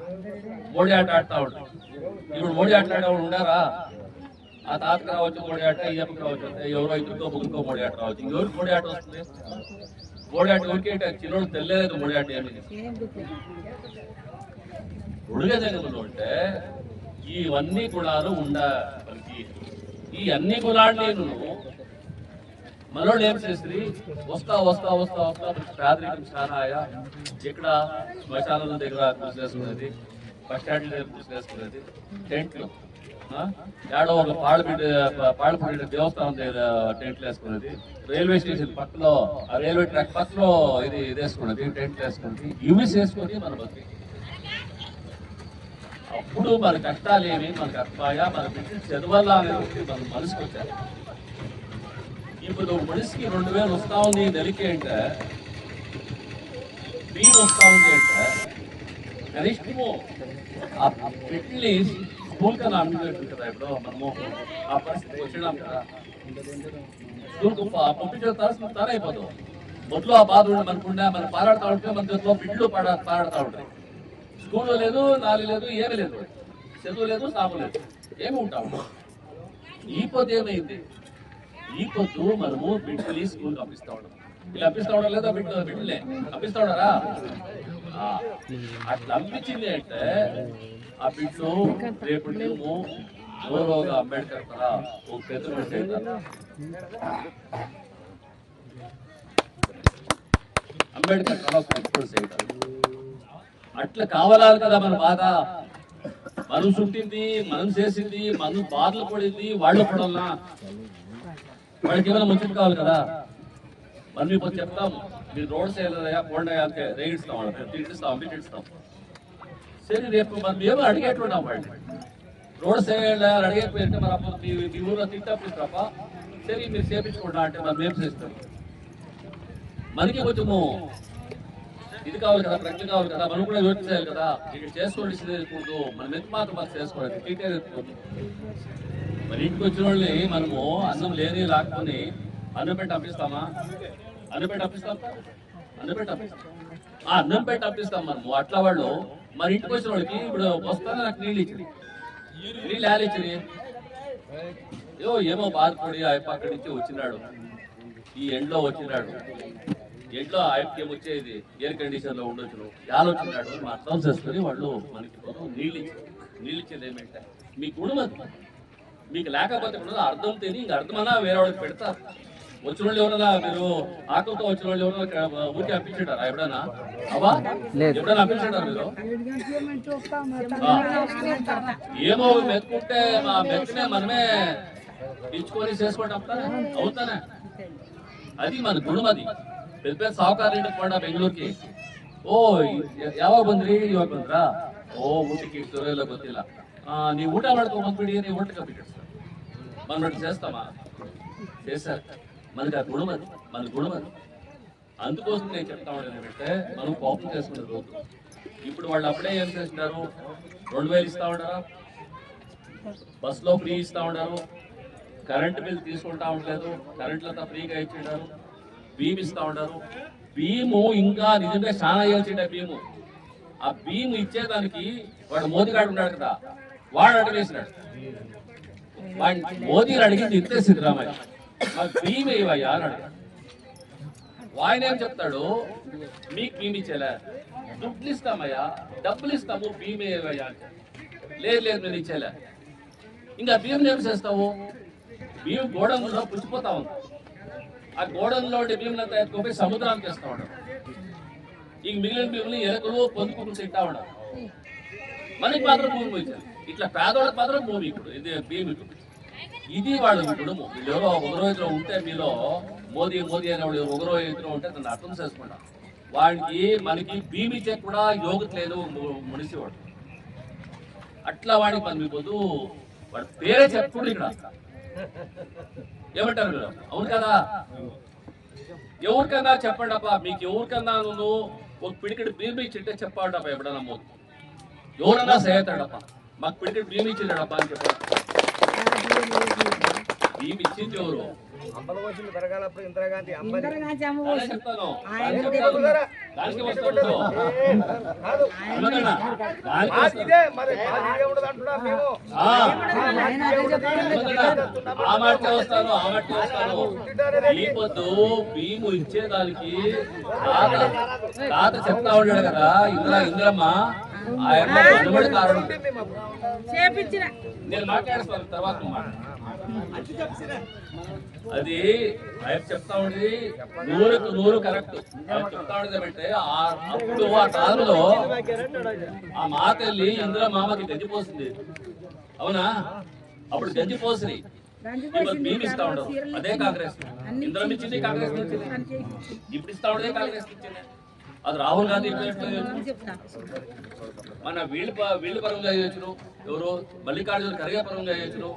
మోడీ ఆట ఆడుతూ ఉంటాయి. ఇప్పుడు మోడీ ఆట ఆడేవాడు ఉండారా? ఆ తాతకు రావచ్చు మోడీ ఆట, ఈ అప్పకి రావచ్చు, ఎవరో ఇద్దరికో ముగ్గురికో మోడీ ఆట రావచ్చు. ఇంకెవరికి మోడీ ఆట వస్తుంది? మోడీ ఆట ఎవరికి చిన్నోడు తెలియలేదు మోడీ ఆట ఏమి. బుడిగ జంగములు అంటే ఇవన్నీ కులాలు ఉండీ. ఈ అన్ని కులాన్ని మనోళ్ళు ఏం చేసి వస్తా వస్తా వస్తా వస్తా పేదరికం చాలా ఆయా. ఇక్కడ శ్మశానాల దగ్గర కృషి చేసుకునేది, బస్ స్టాండ్ల దగ్గర కృషి చేసుకునేది, టెంట్లు. ఏడో ఒక పాళ్ళపూడి దేవస్థానం టెంట్లు వేసుకున్నది, రైల్వే స్టేషన్ పక్కలో ఆ రైల్వే ట్రాక్ పక్కలో ఇది వేసుకున్నది, టెంట్లు వేసుకున్నది, ఇవి చేసుకొని మన బతికి. అప్పుడు మన కష్టాలేమి మనకు అర్థమయ్యా, మన బిడ్డ చదవాలా అనేది మన మనసుకు వచ్చారు. ఇప్పుడు మనిషికి 2000 వస్తా ఉంది నెలకి అంటే, ఫీజు వస్తా ఉంది అంటే కనిష్టము ఆ బిడ్డని స్కూల్ కన్నా అమ్మినట్టు కదా. ఇప్పుడు మనము ఆ పరిస్థితికి వచ్చినాం కదా, స్కూల్కు పంపించిన తర అయిపోతాం. మొదలు ఆ బాధ ఉండే మనకుండా మనం పారాడుతూ ఉంటే మన చేతిలో బిడ్డలు పారాడుతూ ఉంటాయి. స్కూల్లో లేదు, నాలుగు లేదు, ఏమీ లేదు, చదువు లేదు, సాగు లేదు, ఏమి ఉంటాము. ఈ పొద్దు ఏమైంది, ఈ పొద్దు మనము బిడ్డని స్కూల్కి పంపిస్తా ఉన్నాం. వీళ్ళు పంపిస్తా ఉండరు లేదా, బిడ్డలే పంపిస్తా ఉన్నారా? అట్లా అనిపించింది అంటే ఆ బిడ్డలు రేపు మేము గౌరవగా అంబేద్కర్ తర ఒక పెద్ద మనిషి అవుతారు. అంబేద్కర్ తర ఒక పెద్ద మనిషి అవుతారు. అట్లా కావాలాలి కదా మన బాధ. మనం చుట్టింది, మనం చేసింది, మనం బాధలు పడింది వాళ్ళు పడాలన్నా, వాళ్ళకి ఏమైనా ముచ్చట కావాలి కదా. మనం ఇప్పుడు చెప్తాం, మీరు రోడ్ సైడ్ పోండా అంటే రేగిస్తాం, తిట్టిస్తాం, బిట్టిస్తాం. సరే రేపు మనం ఏమో అడిగేట్టున్నాం వాళ్ళు, రోడ్ సైడ్ అడిగేపోయింటే మరి అప్పుడు మీ ఊళ్ళో తిట్టప్ప సరే మీరు చేపించుకుంటా అంటే మనం ఏం చేస్తాం. మనకి కొంచెము ఇది కావాలి కదా, ప్రజ్ఞ కావాలి కదా, మనం కూడా యోచన చేయాలి కదా. ఇక్కడ చేసుకోవాల్సిందేకూడదు, మనం ఎంత మాత్రం మనం చేసుకోవాలి, తీటేది ఎత్తుకోదు. మరి ఇంటికి వచ్చిన వాళ్ళని మనము అన్నం లేని లాక్కొని అన్నం పెట్టి అప్పిస్తామా? అన్నం పెట్టి అప్పిస్తాం, అన్నం పెట్టి అప్పిస్తాం, అన్నం పెట్టి అప్పిస్తాం మనము. అట్లా వాళ్ళు మరి ఇంటికి వచ్చిన వాళ్ళకి ఇప్పుడు వస్తానే నాకు నీళ్ళు ఇచ్చింది, నీళ్ళు ఎలా ఇచ్చింది, ఏమో బాధపడి ఆయప్ప అక్కడి నుంచి వచ్చినాడు, ఈ ఎండ్లో వచ్చినాడు, ఎండ్లో ఆయప్పకి వచ్చేది ఎయిర్ కండిషన్ లో ఉండొచ్చు, ఆలోచించాడు మనం అర్థం చేసుకుని వాళ్ళు మనకి నీళ్ళు ఇచ్చేది ఏమంటే మీ కుటుంబం మీకు లేకపోతే కూడా అర్థం తెలియదు. ఇంక అర్థమన్నా వేరే వాళ్ళకి పెడతారు. వచ్చిన వాళ్ళు ఎవరన్నా మీరు ఆకలితో వచ్చిన వాళ్ళు ఎవరన్నా ఊరికి అప్పించారా ఎప్పుడైనా? అవా ఎప్పుడైనా అప్పించారా మీరు? ఏమో మెత్తుకుంటే మా మెత్తనే మనమే ఇచ్చుకొని చేసుకుంటే అవుతానే. అది మన గుణం. అది పెద్ద పెద్ద సాಹುಕಾರರಿಂದ ಕೂಡ ಬೆಂಗಳೂರಿಗೆ ಯಾವಾಗ ಬಂದ್ರಿ? ಇವಾಗ ಬಂದ್ರಾ? ಊಟಕ್ಕೆ ಇರ್ತರೋ ಗೊತ್ತಿಲ್ಲ. ನೀವು ಊಟ ಮಾಡ್ಕೊಂಡ್ ಬಂದ್ಬಿಡಿ, ನೀವು ಊಟಕ್ಕೆ ಬಿಟ್ಟಿರ್ತಾರೆ. మనం చేస్తామా? చేశారు. మనకి ఆ గుణం అది, మన గుణం అది. అందుకోసం నేను చెప్తా ఉన్నాను ఏంటంటే మనం కోపం చేసుకునే రోజు. ఇప్పుడు వాళ్ళు అప్పుడే ఏం చేస్తున్నారు, 2000 ఇస్తా ఉన్నారా, బస్సులో ఫ్రీ ఇస్తా ఉన్నారు, కరెంట్ బిల్ తీసుకుంటా ఉండలేదు, కరెంట్లంతా ఫ్రీగా ఇచ్చిండారు, భీమ్ ఇస్తా ఉన్నారు. భీము ఇంకా నిజంగా చాలా ఇవ్వాల్సిండే భీము. ఆ భీము ఇచ్చేదానికి వాడు మోదీగాడు ఉన్నాడు కదా, వాడు అడిగేసినాడు. మోదీ అడిగింది ఇంతే సిద్ధరామయ్య, మాకు భీమ్ ఇవ్వయ్యా అని అడిగాడు. ఆయన ఏం చెప్తాడు, మీకు భీమ్ ఇచ్చేలా, దుడ్లు ఇస్తామయ్యా, డబ్బులు ఇస్తాము, భీమ్ ఇవ్వయ్యా అంటే. లేదు నేను ఇచ్చేలా. ఇంకా భీమ్ ఏం చేస్తావు? భీమ్ గోడంలో పుచ్చిపోతా ఉంది. ఆ గోడంలో ఉండే భీములంతా ఎత్తుకుపోయి సముద్రానికి వేస్తా ఉండవు. ఈ మిగిలిన భీములు ఎలుకలు పొందుకుని తింటా ఉండవు. మనకి మాత్రం భూమి ఇచ్చారు. ఇట్లా పేదవాళ్ళకి మాత్రం భూమి ఇప్పుడు ఇది భీమి. ఇది వాళ్ళ కుటుంబం. వీళ్ళు ఎవరో ఒకరో ఇద్దరు ఉంటే మీలో మోదీ అనేవాడు ఒకరో ఇద్దరు ఉంటే దాన్ని అర్థం చేసుకుంటాం. వాడికి మనకి భీమి ఇచ్చే కూడా యోగ్యత లేదు మునిసేవాడు. అట్లా వాడికి మన పొద్దు వాడి పేరే చెప్పుడు ఇక్కడ. ఏమంటారు మీరు? అవును కదా? ఎవరికన్నా చెప్పండి అప్ప, మీకు ఎవరికన్నా నువ్వు ఒక పిడికిడి భీమి ఇచ్చింటే చెప్పాడప్ప ఎప్పుడన్నా మోదీ. ఎవరన్నా సహాయతాడప్ప, మాకు పిడికిడి భీమి ఇచ్చిండప్ప అని చెప్పాడు. భీమి ఇచ్చింది ఎవరు? చెప్తాను ఈ పొద్దు భీము ఇచ్చేదానికి తాత చెప్తా ఉన్నాడు కదా, ఇంద్రమ్మ ఆయన అనుబడి కారణం. నేను మాట్లాడేస్తాను తర్వాత. అది ఆయన చెప్తా ఉండేది 100కు 100 కరెక్ట్. ఆయన చెప్తా ఉండేది ఏమంటే అప్పుడు ఆ కాలంలో ఆ మాతల్లి ఇంద్ర మామకి గడ్డిపోసింది. అవునా? అప్పుడు గంజి పోసిరి ఇప్పుడు మేము ఇస్తా ఉండరు అదే కాంగ్రెస్ ఇందులో ఇచ్చింది కాంగ్రెస్ ఇప్పుడు ఇస్తా ఉండదే కాంగ్రెస్ ఇచ్చింది అది రాహుల్ గాంధీ మన వీళ్ళు పరంగా చేయొచ్చును ఎవరు మల్లికార్జున ఖర్గే పరంగా చేయొచ్చును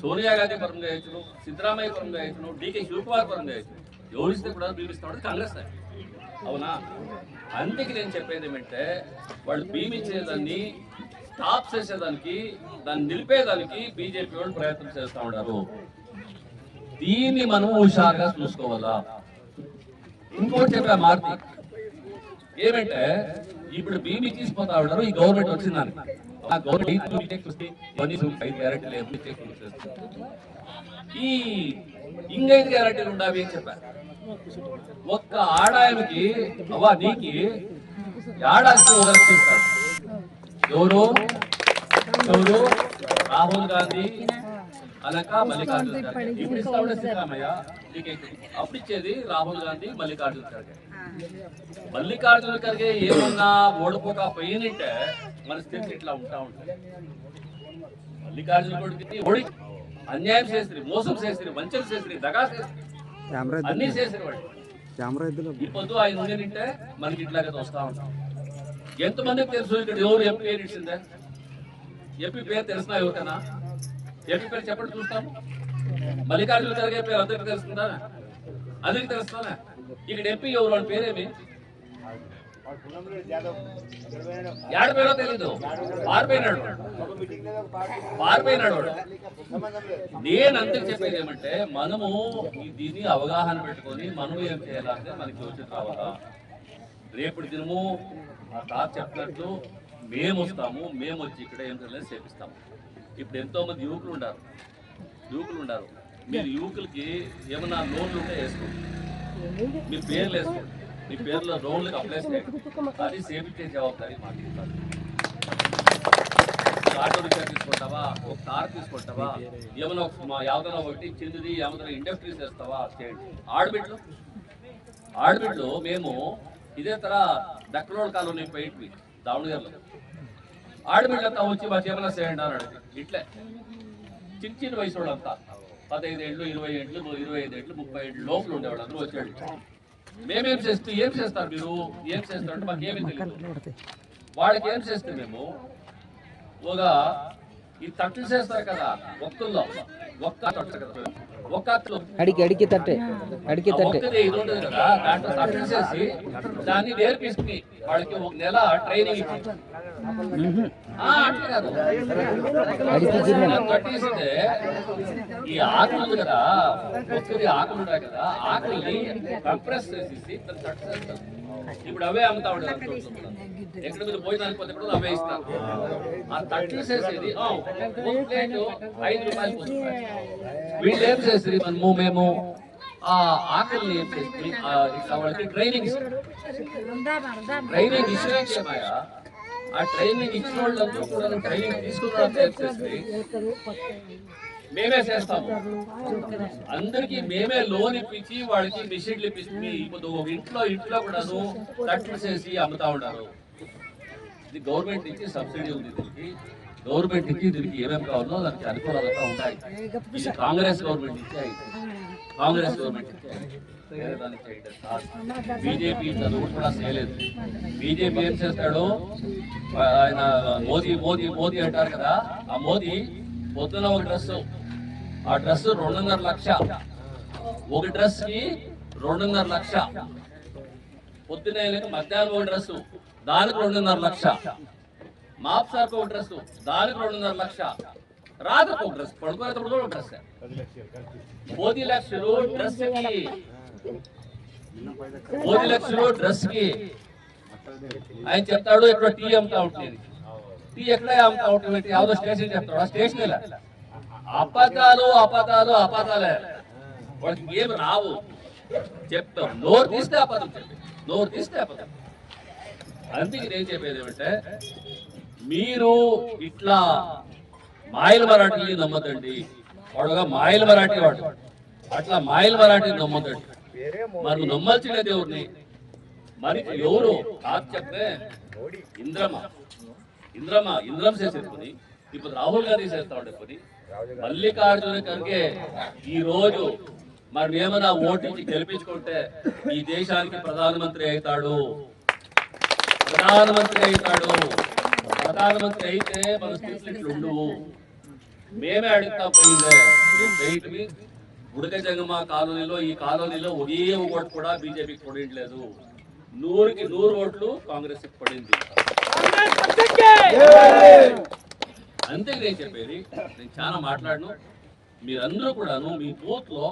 సోనియా గాంధీ పరంగా చేయొచ్చును సిద్ధరామయ్య పరంగా చేయొచ్చును డీకే శివకుమార్ పరంగా చేయొచ్చు ఎవరు ఇస్తే కూడా భీమిస్తా ఉండదు కాంగ్రెస్ అవునా అందుకే నేను చెప్పేది ఏమంటే వాళ్ళు భీమించేదాన్ని స్టాప్ చేసేదానికి దాన్ని నిలిపేదానికి బీజేపీ వాళ్ళు ప్రయత్నం చేస్తా ఉన్నారు దీన్ని మనం హుషారుగా చూసుకోవాలా ఇంకోటి చెప్పా మారుతి ఏమంటే ఇప్పుడు బీమీ తీసుకుపోతా ఉన్నారు ఈ గవర్నమెంట్ వచ్చిందని ఆ గవర్నమెంట్ ఈ ఇంకైదు గ్యారెంటీలు ఉండాలి అని చెప్పారు ఒక్క ఆడాయమకి అవ్వా నీకి ఏడాదికి ఒక లక్ష ఇస్తాడు ఎవరు రాహుల్ గాంధీ అలాక మల్లికార్జున ఖర్గే ఇప్పుడు ఇస్తా ఉండే సిద్ధరామయ్య అప్పుడు ఇచ్చేది రాహుల్ గాంధీ మల్లికార్జున ఖర్గే మల్లికార్జున ఖర్గే ఏమన్నా ఓడిపోకపోయినంటే మన స్థితి ఇట్లా ఉంటా ఉంటుంది మల్లికార్జున కొడుకు ఓడి అన్యాయం చేసి మోసం చేసి వంచన చేసి దగా చేసి అన్ని చేసిన వాడు ఈ పొద్దు ఆయన ఉండేనంటే మనకి ఇట్లాగే వస్తా ఉంటాం ఎంతమందికి తెలుసు ఇక్కడ ఎవరు ఎంపీ పేరు ఇచ్చిందే ఎంపీ పేరు తెలిసినా ఎవరికైనా ఎంపీ పేరు చెప్పండి చూస్తాం మల్లికార్జున ఖర్గే పేరు అందరికి తెలుస్తుందా అందరికి తెలుస్తానా ఇక్కడ ఎంపీ ఎవరు అని పేరేమి యాడ పేరో తెలీదు పారిపోయినాడు నేను అందుకు చెప్పేది ఏమంటే మనము దీన్ని అవగాహన పెట్టుకొని మనం ఏం చేయాలంటే మనకి యోచన రావాలా రేపటి దినము ఆ తాత చెప్పినట్లు మేము వస్తాము మేము వచ్చి ఇక్కడ ఏం చేయాలని చేపిస్తాము ఇప్పుడు ఎంతో మంది యువకులు ఉన్నారు మీరు యువకులకి ఏమన్నా లోన్లు ఉంటే వేసుకోండి మీ పేర్లు వేసుకోండి మీ పేర్లో లోన్లకు అప్లై చేయండి అది సేవించే జవాబారి మాకు ఇస్తారు ఆటో రిక్షా తీసుకుంటావా ఒక కార్ తీసుకుంటావా ఏమైనా యావదన ఒకటి చిన్నది ఏమైనా ఇండస్ట్రీస్ చేస్తావా చేయండి ఆడబిడ్లు మేము ఇదే తర దక్కలోడ్ కాలనీ పైట్వి దావణగిరిలో ఆడబిడ్లంతా వచ్చి మాకు ఏమైనా చేయండి అని అడిగి ఇట్లే చిన్న వయసు వాళ్ళంతా 15 ఏళ్ళు 20 ఏళ్ళు 25 ఏళ్ళు 30 ఏళ్ళు లోపల ఉండేవాళ్ళు అందరూ వచ్చాడు మేమేం చేస్తే ఏం చేస్తారు మీరు ఏం చేస్తారంటే మాకేమీ తెలియదు వాళ్ళకి ఏం చేస్తే మేము ఒక ఈ తట్లు చేస్తారు కదా ఒక్కల్లో ఒక్క తట్టు కదా ఒక్కట్లు అడిగి తట్టే ఇది ఉంటుంది కదా దాంట్లో తట్లు చేసి దాన్ని నేర్పిస్తుంది వాళ్ళకి ఒక నెల ట్రైనింగ్ ఇచ్చి అట్లా కాదు కట్టేస్తే ఈ ఆకులు ఉంది కదా ఒక్కరి ఆకులు ఉంటాయి కదా ఆకుల్ని కంప్రెస్ చేసేసి తట్టు చేస్తారు ఇప్పుడు అవే అమ్ముతా ఉంటారు ఎక్కడ మీరు భోజనానికి పోతే అవే ఇస్తారు ఆ తట్లు చేసేది ఒక ప్లేట్ 5 రూపాయలు వీళ్ళు ఏం చేసేది మేము ఆ ఆకలిని ఏం చేసి ఇట్లా వాళ్ళకి ట్రైనింగ్ ఇచ్చేమాయా ఆ ట్రైనింగ్ ఇచ్చిన వాళ్ళందరూ కూడా ట్రైనింగ్ తీసుకున్న మేమే చేస్తాము అందరికి మేమే లోన్ ఇప్పించి వాళ్ళకి మిషన్లు ఇప్పించి ఇప్పుడు ఒక ఇంట్లో కూడాను తట్లు చేసి అమ్ముతా ఉన్నారు ఇది గవర్నమెంట్ నుంచి సబ్సిడీ ఉంది దీనికి గవర్నమెంట్ నుంచి దీనికి ఏమేమి కావాలో దానికి అనుకూలంగా ఉంటాయి ఇది కాంగ్రెస్ గవర్నమెంట్ నుంచి కాంగ్రెస్ గవర్నమెంట్ బీజేపీ చదువు కూడా చేయలేదు బీజేపీ ఏం చేస్తాడు ఆయన మోదీ అంటారు కదా ఆ మోదీ పొద్దున ఒక డ్రెస్ ఆ డ్రెస్ 2.5 లక్ష ఒక డ్రెస్ కి 2.5 లక్ష పొద్దున మధ్యాహ్నం ఒక డ్రెస్ దానికి 2.5 లక్ష మాప్సాకు ఒక డ్రెస్ దానికి 2.5 లక్ష రాత్రికి ఒక డ్రెస్ పడుకునేటప్పుడు కూడా ఒక డ్రెస్ 10 లక్షలు డ్రెస్ కి 10 లక్షలు డ్రెస్ కి ఆయన చెప్తాడు ఎక్కడ టీ అమ్ముతా ఉంటుంది టీ ఎక్కడ అమ్ముతా ఉంటుంది యావదో స్టేషన్ చెప్తాడు ఆ స్టేషన్ అబద్ధాలే వాడికి ఏం రావు చెప్తాం నోరు తీస్తే అబద్ధం అందుకే నేను చెప్పేది ఏమంటే మీరు ఇట్లా మాయల మరాఠీని నమ్మదండి వాడుగా మాయల మరాఠీ వాడు అట్లా మాయల మరాఠీని నమ్మదండి మరి నమ్మాల్సిన దేవుడిని మరి ఎవరు కాదు చెప్తే ఇంద్రం చేసేసుకుని ఇప్పుడు రాహుల్ గాంధీ చేస్తా ఉండే పని మల్లికార్జున ఖర్గే ఈ రోజు మనం ఏమైనా ఓటు ఇచ్చి గెలిపించుకుంటే ఈ దేశానికి ప్రధానమంత్రి అవుతాడు. ప్రధానమంత్రి అయితే మన స్థితులు ఇట్లుండవు. మేమే అడుగుతాం పోయిందే గుడక జంగమ కాలనీలో, ఈ కాలనీలో ఒకే ఓటు కూడా బీజేపీకి పడలేదు. 100కి 100 ఓట్లు కాంగ్రెస్ పడింది. అంతే నేను చెప్పేది. నేను చాలా మాట్లాడను. మీరందరూ కూడాను మీ బూత్ లో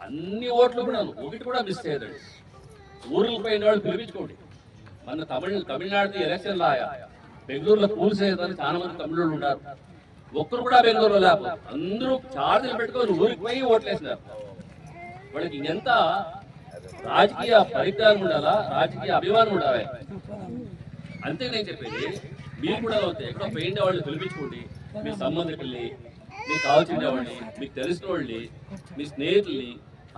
అన్ని ఓట్లు కూడాను ఒకటి కూడా మిస్ చేయదండి. ఊర్లకు పోయిన వాళ్ళు పిలిపించుకోండి. మన తమిళనాడు ఎలక్షన్ లాయా బెంగళూరులో పూల్ చేయదని చాలా మంది తమిళులు ఉన్నారు. ఒక్కరు కూడా బెంగళూరులో లేకపోతే అందరూ చార్జీలు పెట్టుకొని ఊరికి పోయి ఓట్లేసినారు. వాళ్ళకి ఎంత రాజకీయ పరిజ్ఞానం ఉండాలా, రాజకీయ అభిమానం ఉండాలి. అంతే నేను చెప్పేది. మీరు కూడా అవుతాయి ఎక్కడో పోయిన వాళ్ళు పిలిపించుకోండి. మీ సంబంధికుల్ని, మీకు కావాల్సిన వాళ్ళని, మీకు తెలిసిన వాళ్ళని, మీ స్నేహితుల్ని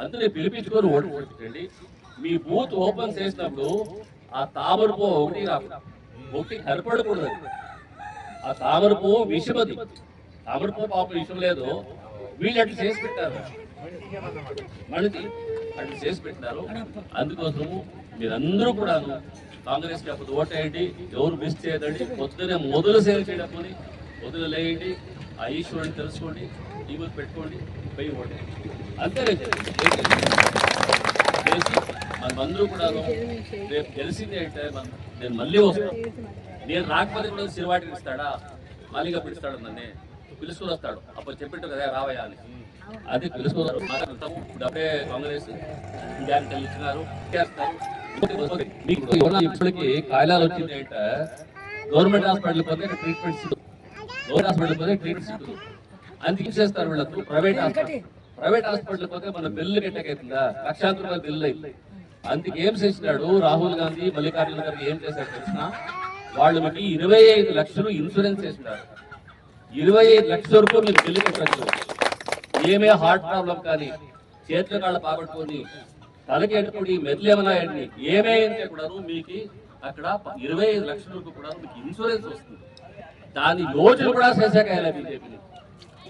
అందరినీ పిలిపించుకొని ఓటు పెట్టండి. మీ బూత్ ఓపెన్ చేసినప్పుడు ఆ తామర పువ్వు ఒకటి కనపడకూడదు. ఆ తామర పువ్వు విషమది. తామర పువ్వు పాపం విషయం లేదు. వీళ్ళు అట్లా చేసి పెట్టారు, మనకి అట్లా చేసి పెట్టినారు. అందుకోసము మీరందరూ కూడాను కాంగ్రెస్ కి అప్పుడు ఓటేయండి. ఎవరు మిస్ చేయదండి. పొద్దునే మొదలు సేవ చేయడం మొదలు లేయండి. ఆ ఈశ్వరుని తెలుసుకోండి, ఈ ముందు పెట్టుకోండి, పోయి ఓటేయండి. అంతే చేసి మనమందరూ కూడా రేపు తెలిసింది అంటే నేను మళ్ళీ వస్తాను. నేను రాకపోతే కూడా సిరివాటికి ఇస్తాడా, మాలిగా పిలుస్తాడు, నన్నే పిలుచుకుని వస్తాడు. అప్పుడు చెప్పిట్టు కదా రావయ్యా అని. అది పిలుచుకున్నారు. మాట్లాడతాము. ఇప్పుడే కాంగ్రెస్ గ్యారెంటీలు ఇచ్చినారు, చేస్తారు. ఇప్పటికి కాయలాలు వచ్చింది అంటే గవర్నమెంట్ హాస్పిటల్ పోతే ట్రీట్మెంట్స్, గవర్నమెంట్ హాస్పిటల్ పోతే ట్రీట్మెంట్స్ అందుకు చేస్తారు వీళ్ళకు. ప్రైవేట్ హాస్పిటల్ పోతే మన బిల్లు గట్టెకైతుందా, లక్షాంతర రూపాయల బిల్లు అయింది. అందుకు ఏం చేసినాడు రాహుల్ గాంధీ, మల్లికార్జున గారికి ఏం చేశారు తెలిసిన, వాళ్ళు మీకు 25 లక్షలు ఇన్సూరెన్స్ చేసినారు. 25 లక్షల వరకు మీరు బిల్లు కట్టచ్చు. ఏమే హార్ట్ ప్రాబ్లం కానీ, చేతుల కాళ్ళ పాపట్టుకొని, తలకి ఎట్టుకుని, మెదలు ఏమైనా ఎన్ని ఏమైతే కూడా మీకు అక్కడ 25 లక్షల వరకు కూడా మీకు ఇన్సూరెన్స్ వస్తుంది. దాని యోజన కూడా చేశాక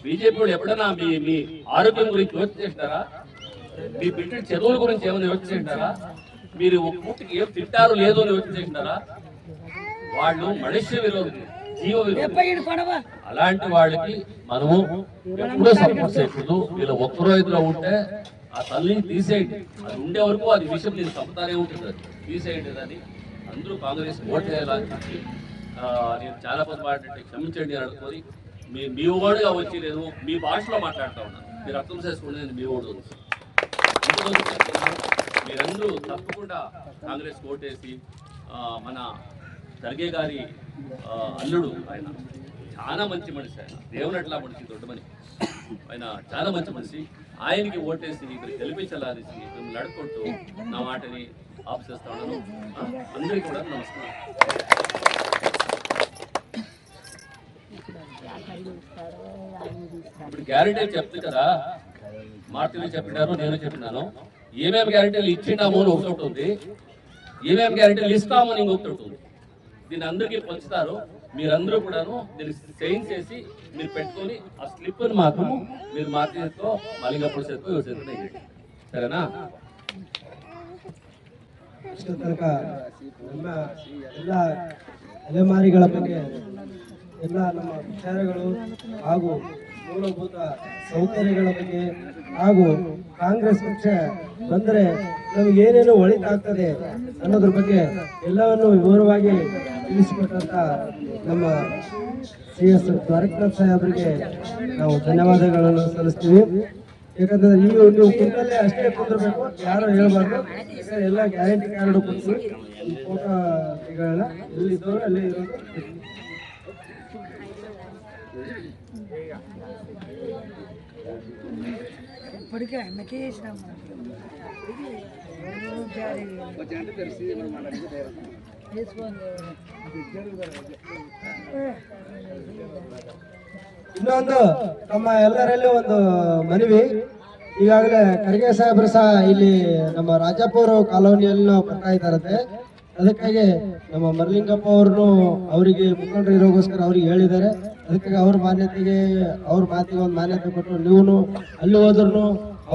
బీజేపీ వాళ్ళు ఎప్పుడైనా మీ ఆరోగ్యం గురించి యోచన చేసినారా? మీ బిడ్డ చదువుల గురించి ఏమైనా యోచన చేసినారా? మీరు పూర్తికి ఏం తింటారు లేదో అని యోచన చేసినారా? వాళ్ళు మనుష్య విరోధి, జీవ విరోధి. అలాంటి వాళ్ళకి మనము ఎప్పుడూ సపోర్ట్ చేయకూడదు. వీళ్ళు ఒక్కరో ఇద్దరు ఉంటే ఆ తల్లిని తీసేయండి. అది ఉండే వరకు అది విషయం నేను చంపుతానే ఉంటుంది. అది తీసేయండి. అని అందరూ కాంగ్రెస్ ఓట్ చేయాలని చెప్పి నేను చాలా మంది మాట్లాడితే క్షమించండి అని అనుకోని మీ ఓడుగా వచ్చి నేను మీ భాషలో మాట్లాడుతూ ఉన్నాను. మీరు అర్థం చేసుకోండి. నేను మీ ఓడు మీరందరూ తప్పకుండా కాంగ్రెస్ ఓటేసి మన ఖర్గే గారి అల్లుడు, ఆయన చాలా మంచి మనిషి, ఆయన దేవుని అట్లా మనిషి, దొడ్డ మనిషి, ఆయన చాలా మంచి మనిషి. ఆయనకి ఓటేసి మీరు గెలిపించాలనేసి మిమ్మల్ని అడుక్కుంటూ నా మాటని ఆఫ్ చేస్తా ఉన్నాను. అందరికీ కూడా నమస్కారం. ఇప్పుడు గ్యారెంటీ చెప్తుంది కదా, మార్టిని చెప్పినారు, నేను చెప్పినాను. ఏమేమి గ్యారెంటీలు ఇచ్చినాము అని ఒకటి ఉంది, ఏమేమి గ్యారెంటీలు ఇస్తామని ఇంకొకటి ఉంటుంది. దీన్ని అందరికీ పంచుతారు. మీరందరూ కూడాను దీన్ని సైన్ చేసి మీరు పెట్టుకొని ఆ స్లిప్ని మాత్రము మీరు మార్కెట్తో మలింగప్పుడు చేతితో సరేనా? ಇಷ್ಟ ತನಕ ನಮ್ಮ ಎಲ್ಲ ಅಲೆಮಾರಿಗಳ ಬಗ್ಗೆ ಎಲ್ಲ ನಮ್ಮ ವಿಚಾರಗಳು ಹಾಗೂ ಮೂಲಭೂತ ಸೌಕರ್ಯಗಳ ಬಗ್ಗೆ ಹಾಗೂ ಕಾಂಗ್ರೆಸ್ ಪಕ್ಷ ಬಂದರೆ ನಮಗೆ ಏನೇನು ಒಳಿತಾಗ್ತದೆ ಅನ್ನೋದ್ರ ಬಗ್ಗೆ ಎಲ್ಲವನ್ನು ವಿವರವಾಗಿ ತಿಳಿಸಿಕೊಟ್ಟಂತ ನಮ್ಮ CS ದ್ವಾರಕನಾಥ್ ಸಾಹೇಬರಿಗೆ ನಾವು ಧನ್ಯವಾದಗಳನ್ನು ಸಲ್ಲಿಸ್ತೀವಿ. ಯಾಕಂದ್ರೆ ನೀವು ಕುಂತಲ್ಲೇ ಅಷ್ಟೇ ಕುಂದಿರ್ಬೇಕು, ಯಾರು ಹೇಳ್ಬಾರ್ದು. ಯಾಕಂದ್ರೆ ಎಲ್ಲ ಗ್ಯಾರಂಟಿ ಕಾರ್ಡ್ ಕೊಟ್ಟು ಈ ಫೋಟೋ ತೆಗೊಳ್ಳಲ್ಲ, ಎಲ್ಲಿದ್ದವರು ಅಲ್ಲೇ ಇರೋದು. ಇನ್ನೊಂದು ತಮ್ಮ ಎಲ್ಲರಲ್ಲಿ ಒಂದು ಮನವಿ, ಈಗಾಗಲೇ ಖರ್ಗೆ ಸಾಹೇಬರು ಸಹ ಇಲ್ಲಿ ನಮ್ಮ ರಾಜಾಪುರ ಕಾಲೋನಿಯಲ್ಲಿ ಬರ್ತಾ ಇದ್ದಾರಂತೆ. ಅದಕ್ಕಾಗಿ ನಮ್ಮ ಮರಲಿಂಗಪ್ಪ ಅವ್ರನ್ನು ಅವರಿಗೆ ಮುಖಂಡರು ಇರೋಗೋಸ್ಕರ ಅವ್ರಿಗೆ ಹೇಳಿದ್ದಾರೆ. ಅದಕ್ಕಾಗಿ ಅವ್ರ ಮಾನ್ಯತೆಗೆ ಅವ್ರ ಮಾತಿಗೆ ಒಂದು ಮಾನ್ಯತೆ ಕೊಟ್ಟು ನೀವು ಅಲ್ಲಿ ಹೋದ್ರು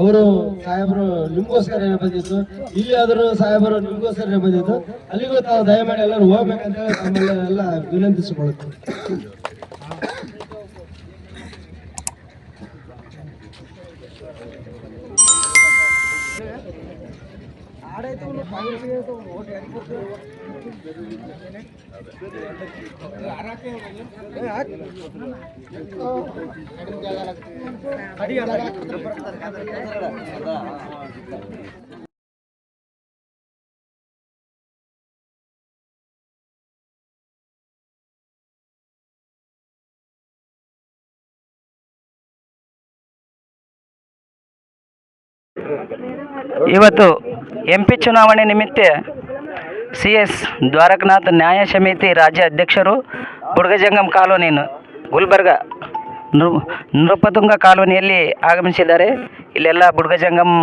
ಅವರು ಸಾಹೇಬರು ನಿಮ್ಗೋಸ್ಕರ ಬಂದಿತ್ತು, ಇಲ್ಲಿ ಆದರೂ ಸಾಹೇಬರು ನಿಮ್ಗೋಸ್ಕರ ಬಂದಿತ್ತು. ಅಲ್ಲಿಗೂ ತಾವು ದಯಮಾಡಿ ಎಲ್ಲರೂ ಹೋಗ್ಬೇಕಂತ ಹೇಳಿ ತಮ್ಮಲ್ಲೆಲ್ಲ ವಿನಂತಿಸಿಕೊಳ್ಳುತ್ತೇವೆ. ಇವತ್ತು MP ಚುನಾವಣೆ ನಿಮಿತ್ತ CS ದ್ವಾರಕನಾಥ್ ನ್ಯಾಯ ಸಮಿತಿ ರಾಜ್ಯ ಅಧ್ಯಕ್ಷರು ಬುಡ್ಗಜಂಗಮ್ ಕಾಲೋನಿ ಗುಲ್ಬರ್ಗ ನೃಪತುಂಗ ಕಾಲೋನಿಯಲ್ಲಿ ಆಗಮಿಸಿದ್ದಾರೆ. ಇಲ್ಲೆಲ್ಲ ಬುಡ್ಗಜಂಗಮ್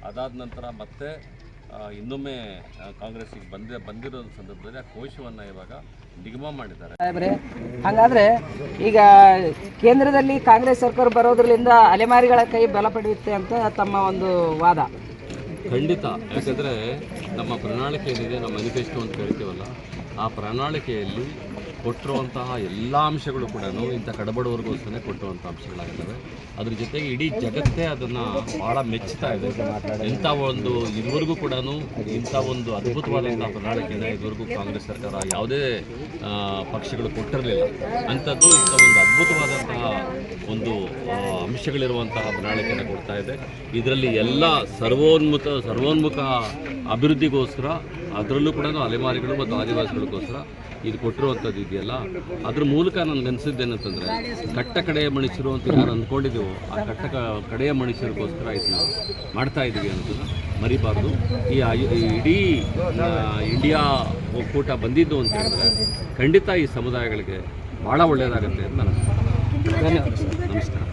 ಅದಾದ ನಂತರ ಮತ್ತೆ ಇನ್ನೊಮ್ಮೆ ಕಾಂಗ್ರೆಸ್ಸಿಗೆ ಬಂದಿರೋ ಸಂದರ್ಭದಲ್ಲಿ ಆ ಕೋಶವನ್ನು ಇವಾಗ ನಿಗಮ ಮಾಡಿದ್ದಾರೆ. ಹಾಗಾದ್ರೆ ಈಗ ಕೇಂದ್ರದಲ್ಲಿ ಕಾಂಗ್ರೆಸ್ ಸರ್ಕಾರ ಬರೋದ್ರಿಂದ ಅಲೆಮಾರಿಗಳ ಕೈ ಬಲ ಪಡೆಯುತ್ತೆ ಅಂತ ತಮ್ಮ ಒಂದು ವಾದ. ಖಂಡಿತ, ಯಾಕಂದರೆ ನಮ್ಮ ಪ್ರಣಾಳಿಕೆ ಏನಿದೆ, ನಮ್ಮ ಮ್ಯಾನಿಫೆಸ್ಟೋ ಅಂತ ಕರಿತೀವಲ್ಲ, ಆ ಪ್ರಣಾಳಿಕೆಯಲ್ಲಿ ಕೊಟ್ಟಿರುವಂತಹ ಎಲ್ಲ ಅಂಶಗಳು ಕೂಡ ಇಂಥ ಕಡಬಡವರಿಗೋಸ್ಕರ ಕೊಟ್ಟಿರುವಂಥ ಅಂಶಗಳಾಗಿದ್ದಾವೆ. ಅದ್ರ ಜೊತೆಗೆ ಇಡೀ ಜಗತ್ತೇ ಅದನ್ನು ಭಾಳ ಮೆಚ್ಚುತ್ತಾ ಇದೆ. ಇಂಥ ಒಂದು ಇದುವರೆಗೂ ಕೂಡ ಇಂಥ ಒಂದು ಅದ್ಭುತವಾದಂಥ ಪ್ರಣಾಳಿಕೆಯನ್ನು ಇದುವರೆಗೂ ಕಾಂಗ್ರೆಸ್ ಸರ್ಕಾರ ಯಾವುದೇ ಪಕ್ಷಗಳು ಕೊಟ್ಟಿರಲಿಲ್ಲ. ಅಂಥದ್ದು ಇಂಥ ಒಂದು ಅದ್ಭುತವಾದಂತಹ ಒಂದು ಅಂಶಗಳಿರುವಂತಹ ಪ್ರಣಾಳಿಕೆಯನ್ನು ಕೊಡ್ತಾ ಇದೆ. ಇದರಲ್ಲಿ ಎಲ್ಲ ಸರ್ವೋನ್ಮುಖ ಅಭಿವೃದ್ಧಿಗೋಸ್ಕರ, ಅದರಲ್ಲೂ ಕೂಡ ಅಲೆಮಾರಿಗಳು ಮತ್ತು ಆದಿವಾಸಿಗಳಿಗೋಸ್ಕರ ಇದು ಕೊಟ್ಟಿರುವಂಥದ್ದು ಇದೆಯಲ್ಲ, ಅದ್ರ ಮೂಲಕ ನನಗನ್ಸಿದ್ದೇನಂತಂದರೆ ಕಡೆಯ ಮನುಷ್ಯರು ಅಂತ ಯಾರು ಅಂದ್ಕೊಂಡಿದ್ದೀವೋ ಆ ಕಡೆಯ ಮನುಷ್ಯರಿಗೋಸ್ಕರ ಇದನ್ನ ಮಾಡ್ತಾ ಇದ್ದೀವಿ ಅನ್ನೋದನ್ನು ಮರಿಬಾರ್ದು. ಈ ಇಡೀ ಇಂಡಿಯಾ ಒಕ್ಕೂಟ ಬಂದಿದ್ದು ಅಂತ ಹೇಳಿದ್ರೆ ಖಂಡಿತ ಈ ಸಮುದಾಯಗಳಿಗೆ ಭಾಳ ಒಳ್ಳೆಯದಾಗುತ್ತೆ ಅಂತ ನನಗೆ. ಧನ್ಯವಾದ. ನಮಸ್ಕಾರ.